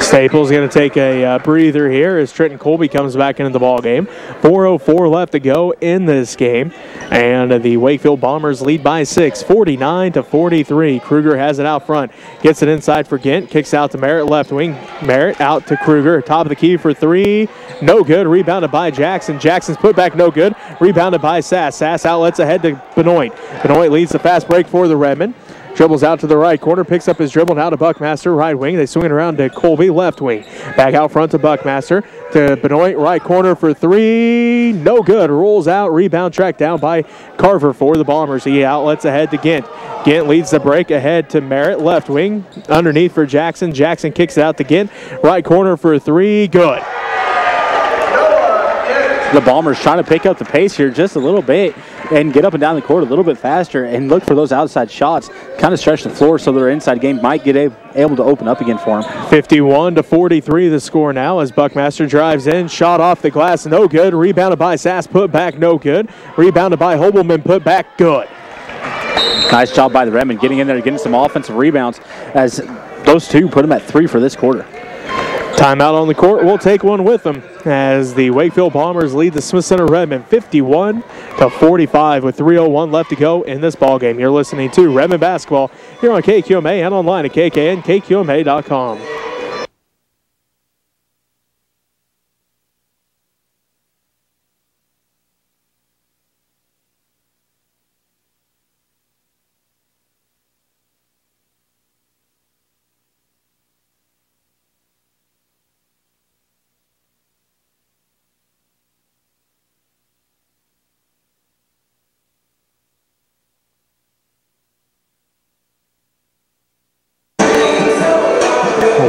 Staples going to take a breather here as Trenton Colby comes back into the ball game. 4:04 left to go in this game, and the Wakefield Bombers lead by 6, 49-43. Kruger has it out front, gets it inside for Gint, kicks out to Merritt left wing. Merritt out to Kruger, top of the key for three, no good. Rebounded by Jackson. Jackson's put back no good. Rebounded by Sass. Sass outlets ahead to Benoit. Benoit leads the fast break for the Redmond. Dribbles out to the right corner, picks up his dribble now to Buckmaster, right wing. They swing it around to Colby, left wing. Back out front to Buckmaster, to Benoit, right corner for three. No good. Rolls out, rebound tracked down by Carver for the Bombers. He outlets ahead to Gint. Gint leads the break ahead to Merritt, left wing. Underneath for Jackson. Jackson kicks it out to Gint. Right corner for three. Good. The Bombers trying to pick up the pace here just a little bit and get up and down the court a little bit faster and look for those outside shots, kind of stretch the floor so their inside game might get able to open up again for them. 51-43 the score now as Buckmaster drives in, shot off the glass, no good. Rebounded by Sass, put back, no good. Rebounded by Holberman, put back, good. Nice job by the Redmond getting in there, getting some offensive rebounds as those two put them at 3 for this quarter. Timeout on the court. We'll take one with them as the Wakefield Bombers lead the Smith Center Redmond 51-45 with 3:01 left to go in this ball game. You're listening to Redmond basketball here on KQMA and online at KKNKQMA.com.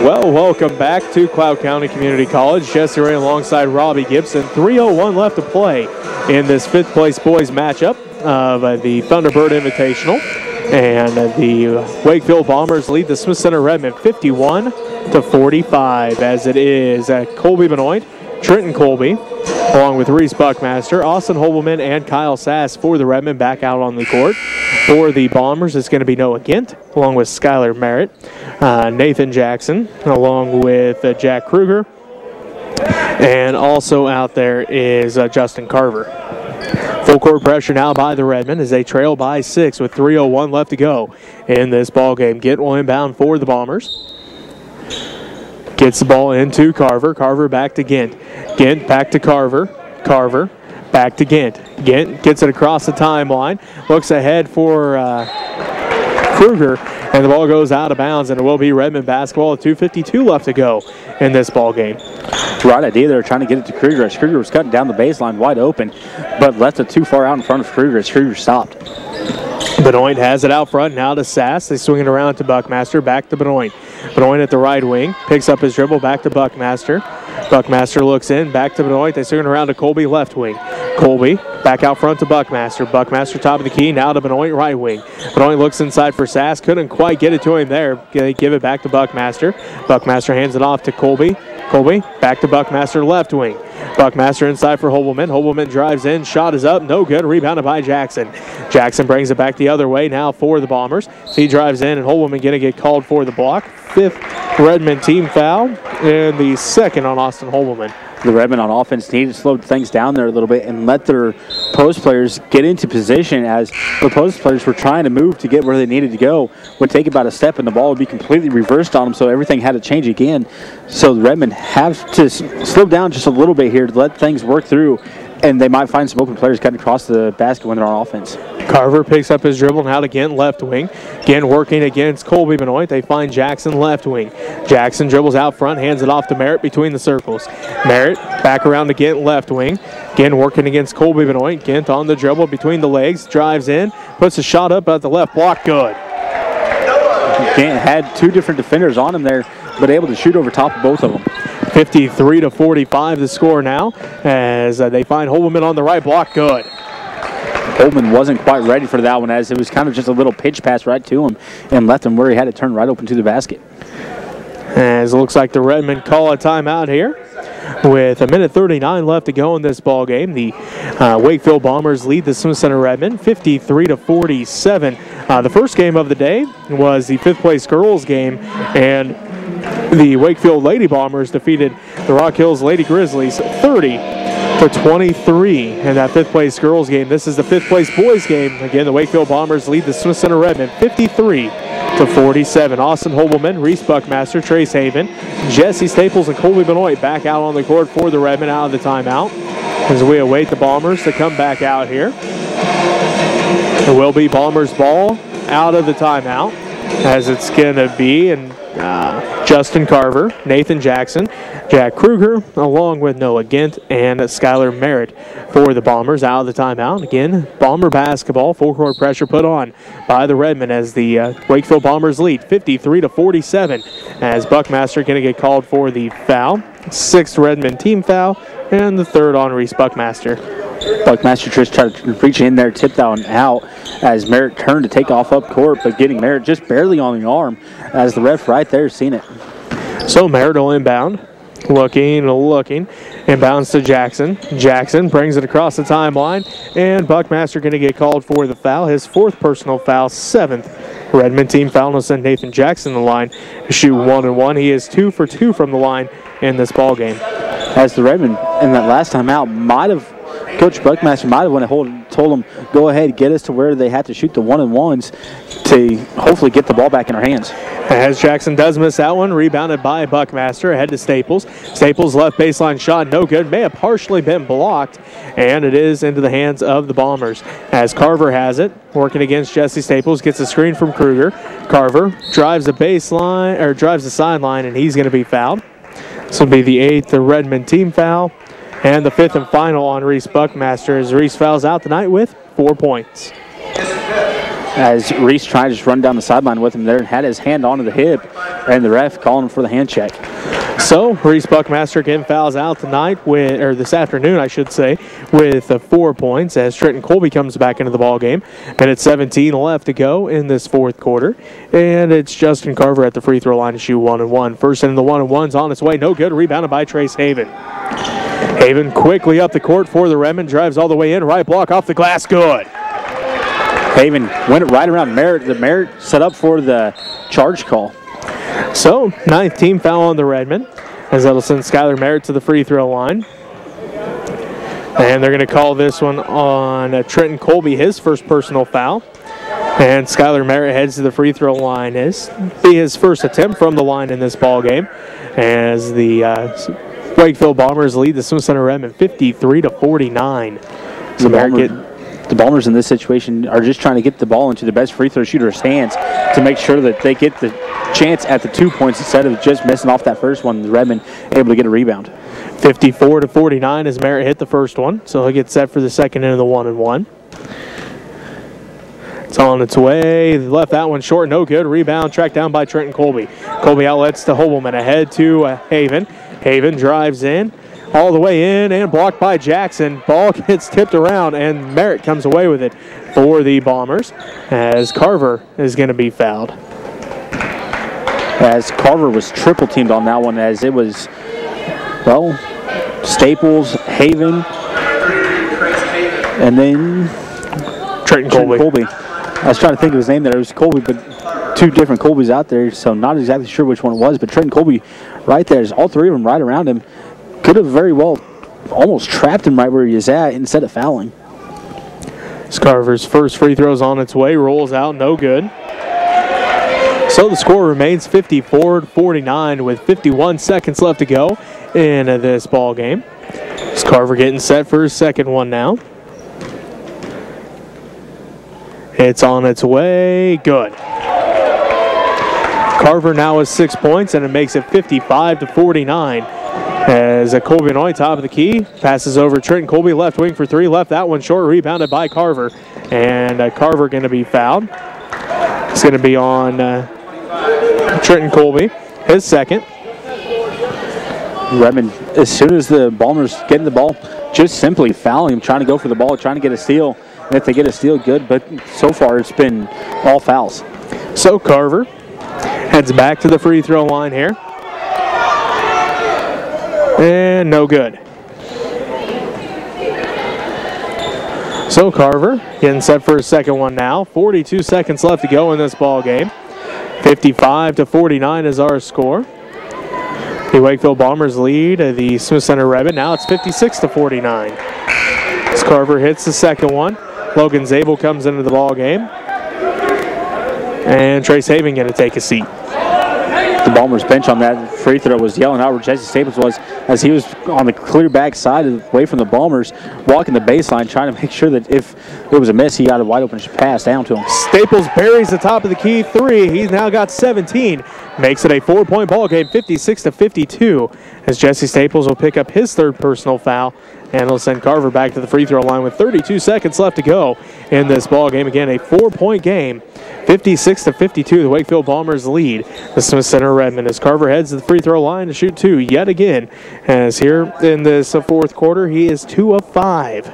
Well, welcome back to Cloud County Community College. Jesse Ray alongside Robbie Gibson. 3:01 left to play in this fifth place boys matchup of the Thunderbird Invitational. And the Wakefield Bombers lead the Smith Center Redmen 51-45, as it is Colby Benoit, Trenton Colby, along with Reese Buckmaster, Austin Hobelman, and Kyle Sass for the Redmen back out on the court. For the Bombers, it's going to be Noah Gint, along with Skylar Merritt, Nathan Jackson, along with Jack Kruger, and also out there is Justin Carver. Full court pressure now by the Redmen as they trail by 6 with 3:01 left to go in this ball game. Gint will inbound for the Bombers. Gets the ball into Carver. Carver back to Gint. Gint back to Carver. Carver back to Gint. Gint gets it across the timeline. Looks ahead for Kruger, and the ball goes out of bounds, and it will be Redmond basketball with 2:52 left to go in this ball game. Right idea there, trying to get it to Kruger as Kruger was cutting down the baseline wide open, but left it too far out in front of Kruger as Kruger stopped. Benoit has it out front now to Sass. They swing it around to Buckmaster, back to Benoit. Benoit at the right wing, picks up his dribble, back to Buckmaster. Buckmaster looks in, back to Benoit. They swing it around to Colby, left wing. Colby back out front to Buckmaster. Buckmaster top of the key, now to Benoit, right wing. Benoit looks inside for Sass, couldn't quite get it to him there. They give it back to Buckmaster. Buckmaster hands it off to Colby. Colby back to Buckmaster, left wing. Buckmaster inside for Hobelman. Hobelman drives in, shot is up, no good, rebounded by Jackson. Jackson brings it back the other way now for the Bombers. So he drives in, and Hobelman going to get called for the block. 5th Redmond team foul, and the 2nd on Austin Hobelman. The Redmond on offense needed to slow things down there a little bit and let their post players get into position, as the post players were trying to move to get where they needed to go. Would take about a step and the ball would be completely reversed on them, so everything had to change again. So the Redmond have to slow down just a little bit here to let things work through, and they might find some open players cutting across the basket when they're on offense. Carver picks up his dribble now to Gint, left wing. Gint working against Colby Benoit. They find Jackson, left wing. Jackson dribbles out front, hands it off to Merritt between the circles. Merritt back around to Gint, left wing. Gint working against Colby Benoit. Gint on the dribble between the legs, drives in, puts a shot up at the left block, good. Gint had 2 different defenders on him there, but able to shoot over top of both of them. 53-45 the score now, as they find Hobelman on the right block, good. Hobelman wasn't quite ready for that one, as it was kind of just a little pitch pass right to him and left him where he had to turn right open to the basket. As it looks like the Redmen call a timeout here with 1:39 left to go in this ball game. The Wakefield Bombers lead the Smith Center Redmen 53-47. The first game of the day was the 5th place girls game, and the Wakefield Lady Bombers defeated the Rock Hills Lady Grizzlies 30-23 in that 5th place girls game. This is the 5th place boys game. Again, the Wakefield Bombers lead the Smith Center Redmen 53-47. Austin Hobelman, Reese Buckmaster, Trace Haven, Jesse Staples, and Colby Benoit back out on the court for the Redmen out of the timeout as we await the Bombers to come back out here. It will be Bombers ball out of the timeout, as it's going to be Justin Carver, Nathan Jackson, Jack Kruger, along with Noah Gint and Skylar Merritt for the Bombers out of the timeout. Again, Bomber basketball, full court pressure put on by the Redmen as the Wakefield Bombers lead 53-47, as Buckmaster going to get called for the foul. 6th Redmond team foul, and the 3rd on Reese Buckmaster. Buckmaster just tried to reach in there, tipped that one out as Merritt turned to take off up court, but getting Merritt just barely on the arm as the ref right there seen it. So Merritt will inbound. Looking, inbounds to Jackson. Jackson brings it across the timeline, and Buckmaster going to get called for the foul. His 4th personal foul, 7th Redmond team foul. Will send Nathan Jackson the line to shoot 1-1. He is 2 for 2 from the line in this ball game. As the Redmond in that last time out Coach Buckmaster might have told them, go ahead, get us to where they have to shoot the 1-and-1s to hopefully get the ball back in our hands. As Jackson does miss that one, rebounded by Buckmaster, ahead to Staples. Staples left baseline shot, no good, may have partially been blocked, and it is into the hands of the Bombers. As Carver has it, working against Jesse Staples, gets a screen from Kruger. Carver drives the sideline, and he's going to be fouled. This will be the 8th Redmond team foul, and the 5th and final on Reese Buckmaster as Reese fouls out tonight with 4 points. as Reese tried to just run down the sideline with him there and had his hand onto the hip, and the ref calling for the hand check. So Reese Buckmaster again fouls out tonight this afternoon, I should say, with 4 points as Trenton Colby comes back into the ball game. Minute 17 left to go in this fourth quarter, and it's Justin Carver at the free throw line to shoot 1-1. First in the 1-1's on its way, no good. Rebounded by Trace Haven. Haven quickly up the court for the Redmen, drives all the way in, right block off the glass, good. Haven went right around Merritt. The Merritt set up for the charge call. So, 9th team foul on the Redmen, as that'll send Skylar Merritt to the free throw line. And they're going to call this one on Trenton Colby, his first personal foul. And Skylar Merritt heads to the free throw line. This be his first attempt from the line in this ball game, as the Wakefield Bombers lead the Smith Center Redmen 53-49. So the Bombers in this situation are just trying to get the ball into the best free throw shooter's hands to make sure that they get the chance at the 2 points instead of just missing off that first one. The Redmen able to get a rebound. 54-49 as Merritt hit the first one, so he'll get set for the second into the 1-1. It's on its way. Left that one short, no good. Rebound tracked down by Trenton Colby. Colby outlets to Hobelman, ahead to Haven. Haven drives in, all the way in, and blocked by Jackson. Ball gets tipped around, and Merritt comes away with it for the Bombers, as Carver is going to be fouled. As Carver was triple teamed on that one, as it was, well, Staples, Haven, and then Trenton Colby. I was trying to think of his name there. It was Colby, but two different Colbys out there, so not exactly sure which one it was. But Trenton Colby right there, all three of them right around him. Could have very well almost trapped him right where he is at instead of fouling. Carver's first free throw's on its way, rolls out, no good. So the score remains 54-49 with 51 seconds left to go in this ball game. It's Carver getting set for his second one now. It's on its way, good. Carver now has 6 points, and it makes it 55-49. As Colby Benoit, top of the key, passes over Trenton Colby, left wing for three, left that one short, rebounded by Carver. And Carver going to be fouled. It's going to be on Trenton Colby, his second. Redmond, as soon as the Bombers get the ball, just simply fouling him, trying to go for the ball, trying to get a steal. And if they get a steal, good, but so far it's been all fouls. So Carver heads back to the free throw line here. And no good. So Carver getting set for his second one now. 42 seconds left to go in this ball game. 55-49 is our score. The Wakefield Bombers lead the Smith Center Redmen. Now it's 56-49. As Carver hits the second one, Logan Zabel comes into the ball game. And Trace Haven going to take a seat. The Bombers bench on that free throw was yelling out where Jesse Staples was, as he was on the clear back side away from the Bombers, walking the baseline, trying to make sure that if it was a miss, he got a wide open pass down to him. Staples buries the top of the key three. He's now got 17. Makes it a 4-point ball game, 56-52, as Jesse Staples will pick up his third personal foul, and he'll send Carver back to the free throw line with 32 seconds left to go in this ball game. Again, a 4-point game. 56-52, the Wakefield Bombers lead the Smith Center Redmen as Carver heads to the free throw line to shoot two yet again. As here in this fourth quarter, he is 2 of 5.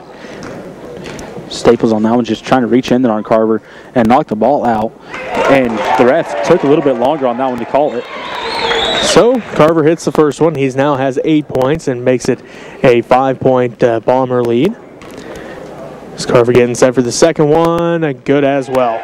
Staples on that one just trying to reach in there on Carver and knock the ball out. And the ref took a little bit longer on that one to call it. So Carver hits the first one. He now has 8 points and makes it a 5-point Bomber lead. As Carver getting set for the second one, good as well.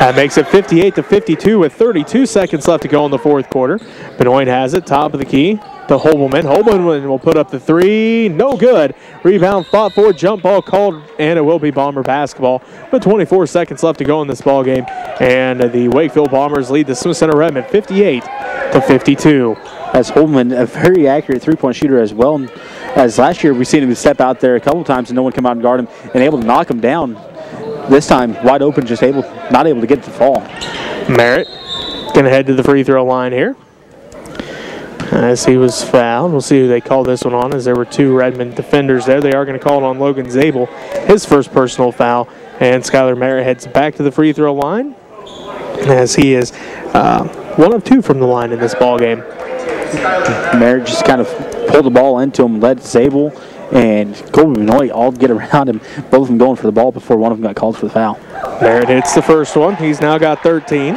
That makes it 58-52 with 32 seconds left to go in the fourth quarter. Benoit has it, top of the key to Hobelman. Hobelman will put up the three, no good. Rebound fought for, jump ball called, and it will be Bomber basketball. With 24 seconds left to go in this ball game, and the Wakefield Bombers lead the Smith Center Redmen 58-52. As Hobelman, a very accurate three-point shooter as well. As last year, we've seen him step out there a couple times and no one come out and guard him and able to knock him down. This time, wide open, just not able to get the fall. Merritt going to head to the free throw line here. as he was fouled. We'll see who they call this one on, as there were two Redmond defenders there. They are going to call it on Logan Zabel, his first personal foul. And Skylar Merritt heads back to the free throw line, as he is 1 of 2 from the line in this ball game. Merritt just kind of pulled the ball into him, let Zabel and Colby Benoit all get around him, both of them going for the ball before one of them got called for the foul. Merritt hits the first one. He's now got 13.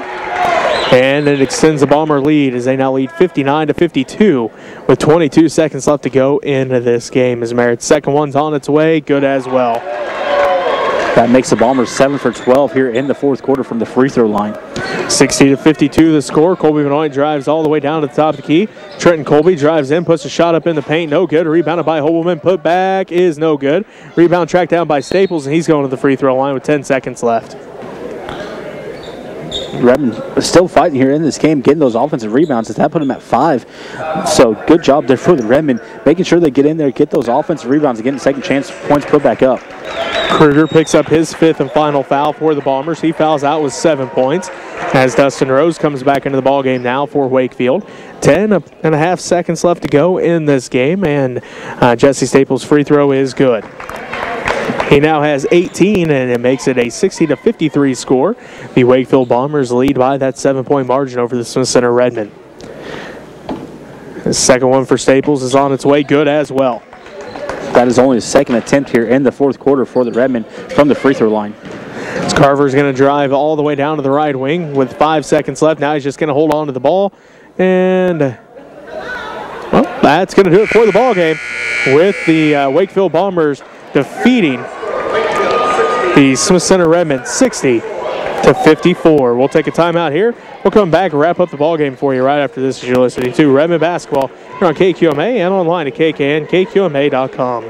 And it extends the Bomber lead as they now lead 59-52 with 22 seconds left to go into this game. As Merritt's second one's on its way, good as well. That makes the Bombers 7 for 12 here in the fourth quarter from the free throw line. 60-52 the score. Colby Benoit drives all the way down to the top of the key. Trenton Colby drives in, puts a shot up in the paint, no good. Rebounded by Hobelman, put back is no good. Rebound tracked down by Staples, and he's going to the free throw line with 10 seconds left. Redmond still fighting here in this game, getting those offensive rebounds. That put him at 5. So good job there for the Redmond, making sure they get in there, get those offensive rebounds, and getting second chance points put back up. Kruger picks up his 5th and final foul for the Bombers. He fouls out with 7 points, as Dustin Rose comes back into the ball game now for Wakefield. 10.5 seconds left to go in this game, and Jesse Staples' free throw is good. He now has 18, and it makes it a 60-53 score. The Wakefield Bombers lead by that 7-point margin over the Smith Center Redmond. The second one for Staples is on its way, good as well. That is only the second attempt here in the fourth quarter for the Redmond from the free throw line. Carver's going to drive all the way down to the right wing with 5 seconds left. Now he's just going to hold on to the ball, and well, that's going to do it for the ball game, with the Wakefield Bombers defeating the Smith Center Redmond 60-54. We'll take a timeout here. We'll come back and wrap up the ball game for you right after this, as you're listening to Redmond Basketball here on KQMA and online at KKNKQMA.com.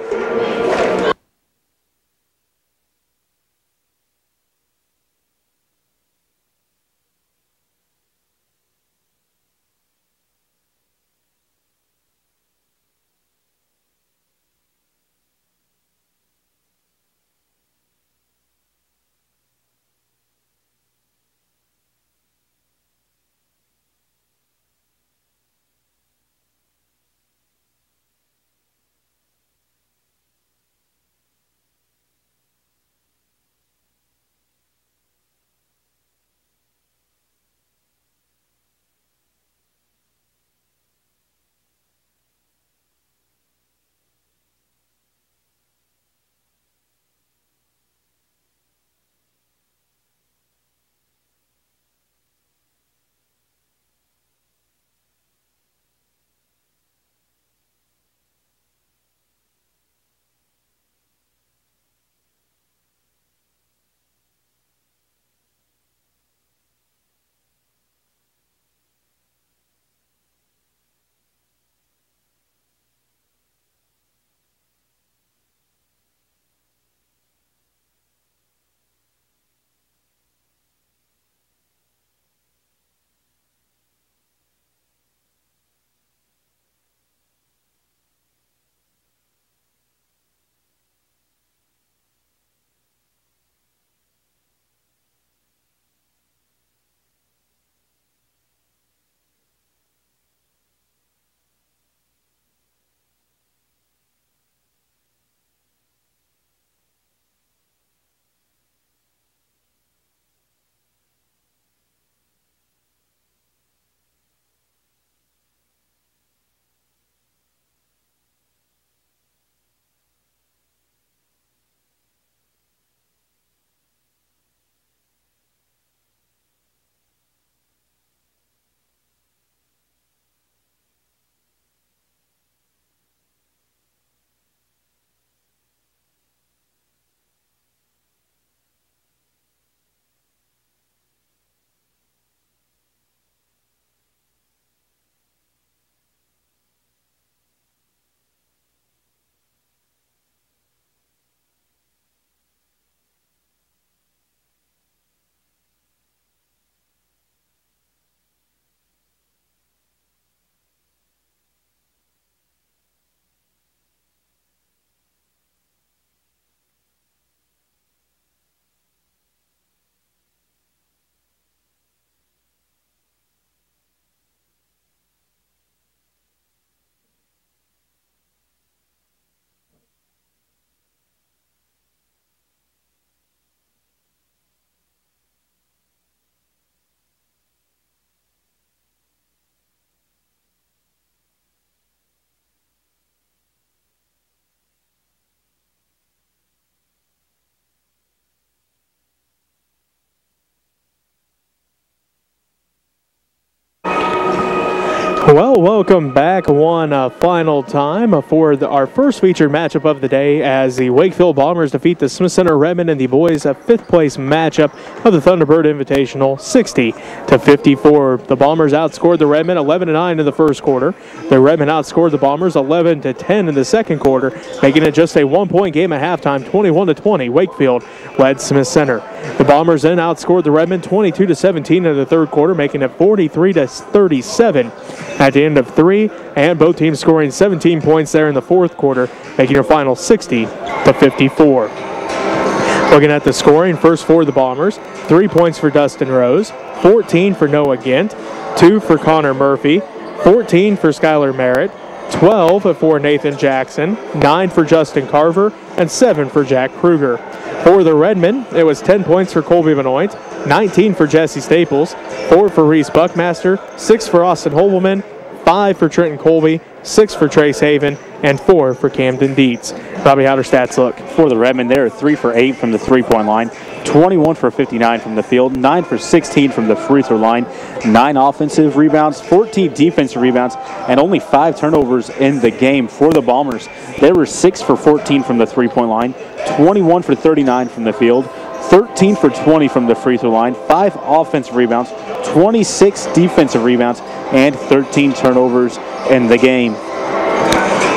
Well, welcome back one final time for our first featured matchup of the day as the Wakefield Bombers defeat the Smith Center Redmen in the boys' fifth place matchup of the Thunderbird Invitational 60-54. The Bombers outscored the Redmen 11-9 in the first quarter. The Redmen outscored the Bombers 11-10 in the second quarter, making it just a 1-point game at halftime, 21-20. Wakefield led Smith Center. The Bombers then outscored the Redmen 22-17 in the third quarter, making it 43-37 at the end of three, and both teams scoring 17 points there in the fourth quarter, making your final 60-54. Looking at the scoring, first for the Bombers, 3 points for Dustin Rose, 14 for Noah Gint, 2 for Connor Murphy, 14 for Skylar Merritt, 12 for Nathan Jackson, 9 for Justin Carver, and 7 for Jack Kruger. For the Redmen, it was 10 points for Colby Benoit, 19 for Jesse Staples, 4 for Reese Buckmaster, 6 for Austin Holbelman, 5 for Trenton Colby, 6 for Trace Haven, and 4 for Camden Dietz. Robbie, how do stats look? For the Redmen, they are 3 for 8 from the three-point line, 21 for 59 from the field, 9 for 16 from the free throw line, 9 offensive rebounds, 14 defensive rebounds, and only 5 turnovers in the game. For the Bombers, they were 6 for 14 from the three-point line, 21 for 39 from the field, 13 for 20 from the free throw line, 5 offensive rebounds, 26 defensive rebounds, and 13 turnovers in the game.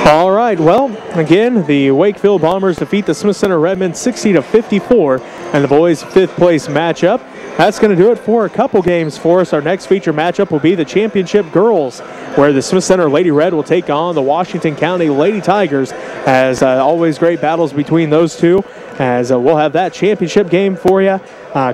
All right, well, again, the Wakefield Bombers defeat the Smith Center Redmen 60-54 in the boys' fifth place matchup. That's going to do it for a couple games for us. Our next feature matchup will be the championship girls, where the Smith Center Lady Red will take on the Washington County Lady Tigers. As always, great battles between those two, as we'll have that championship game for you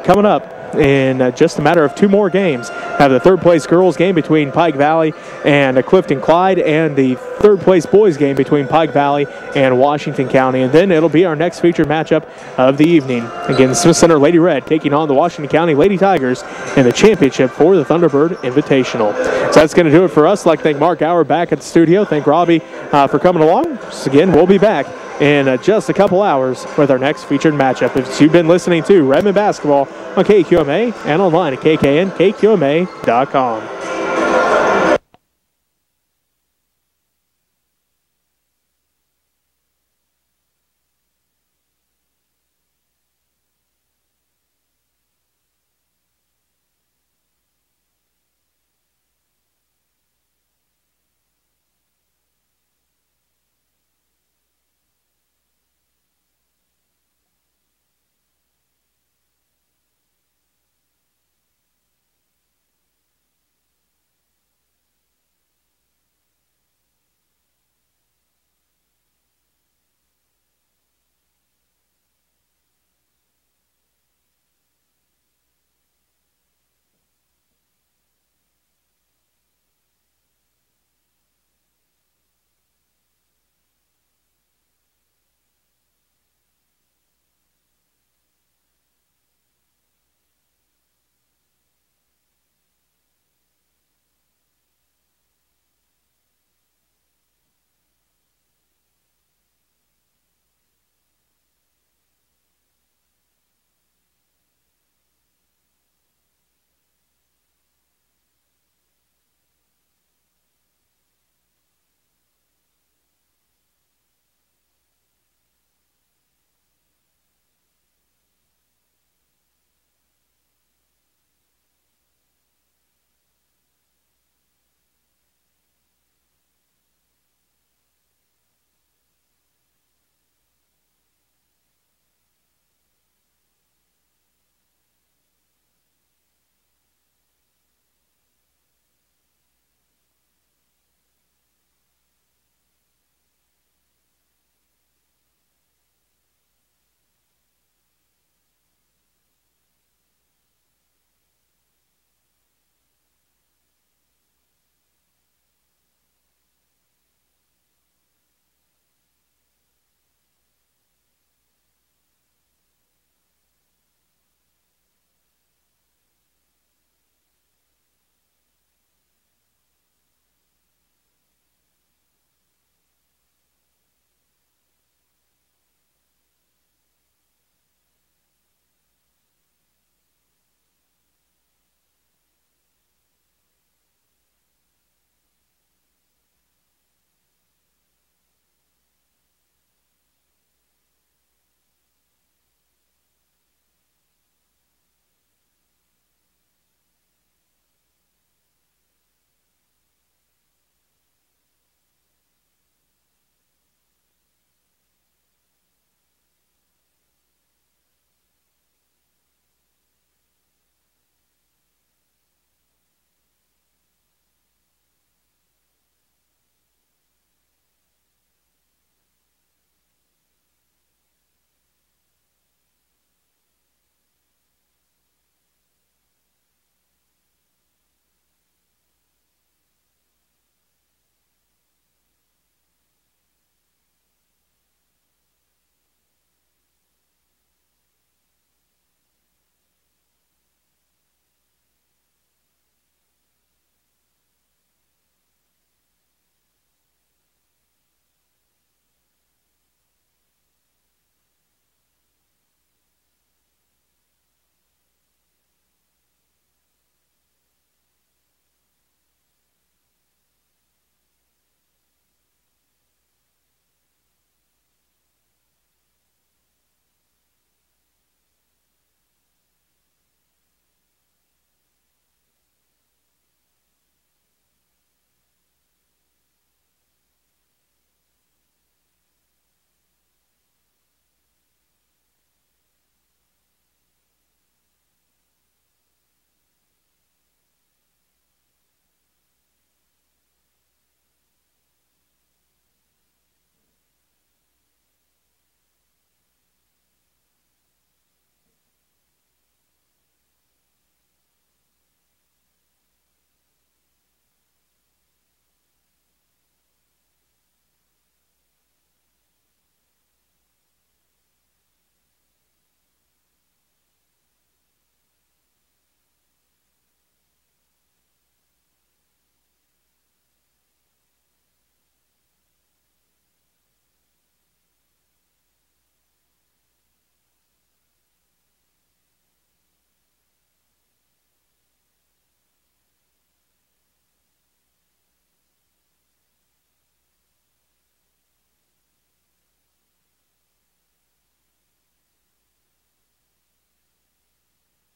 coming up in just a matter of 2 more games. Have the third place girls game between Pike Valley and Clifton Clyde, and the third place boys game between Pike Valley and Washington County. And then it'll be our next featured matchup of the evening. Again, Smith Center Lady Red taking on the Washington County Lady Tigers in the championship for the Thunderbird Invitational. So that's going to do it for us. I'd like to thank Mark Gower back at the studio. Thank Robbie for coming along. So again, we'll be back in just a couple hours with our next featured matchup. If you've been listening to Redmond Basketball on KQMA and online at kknkqma.com.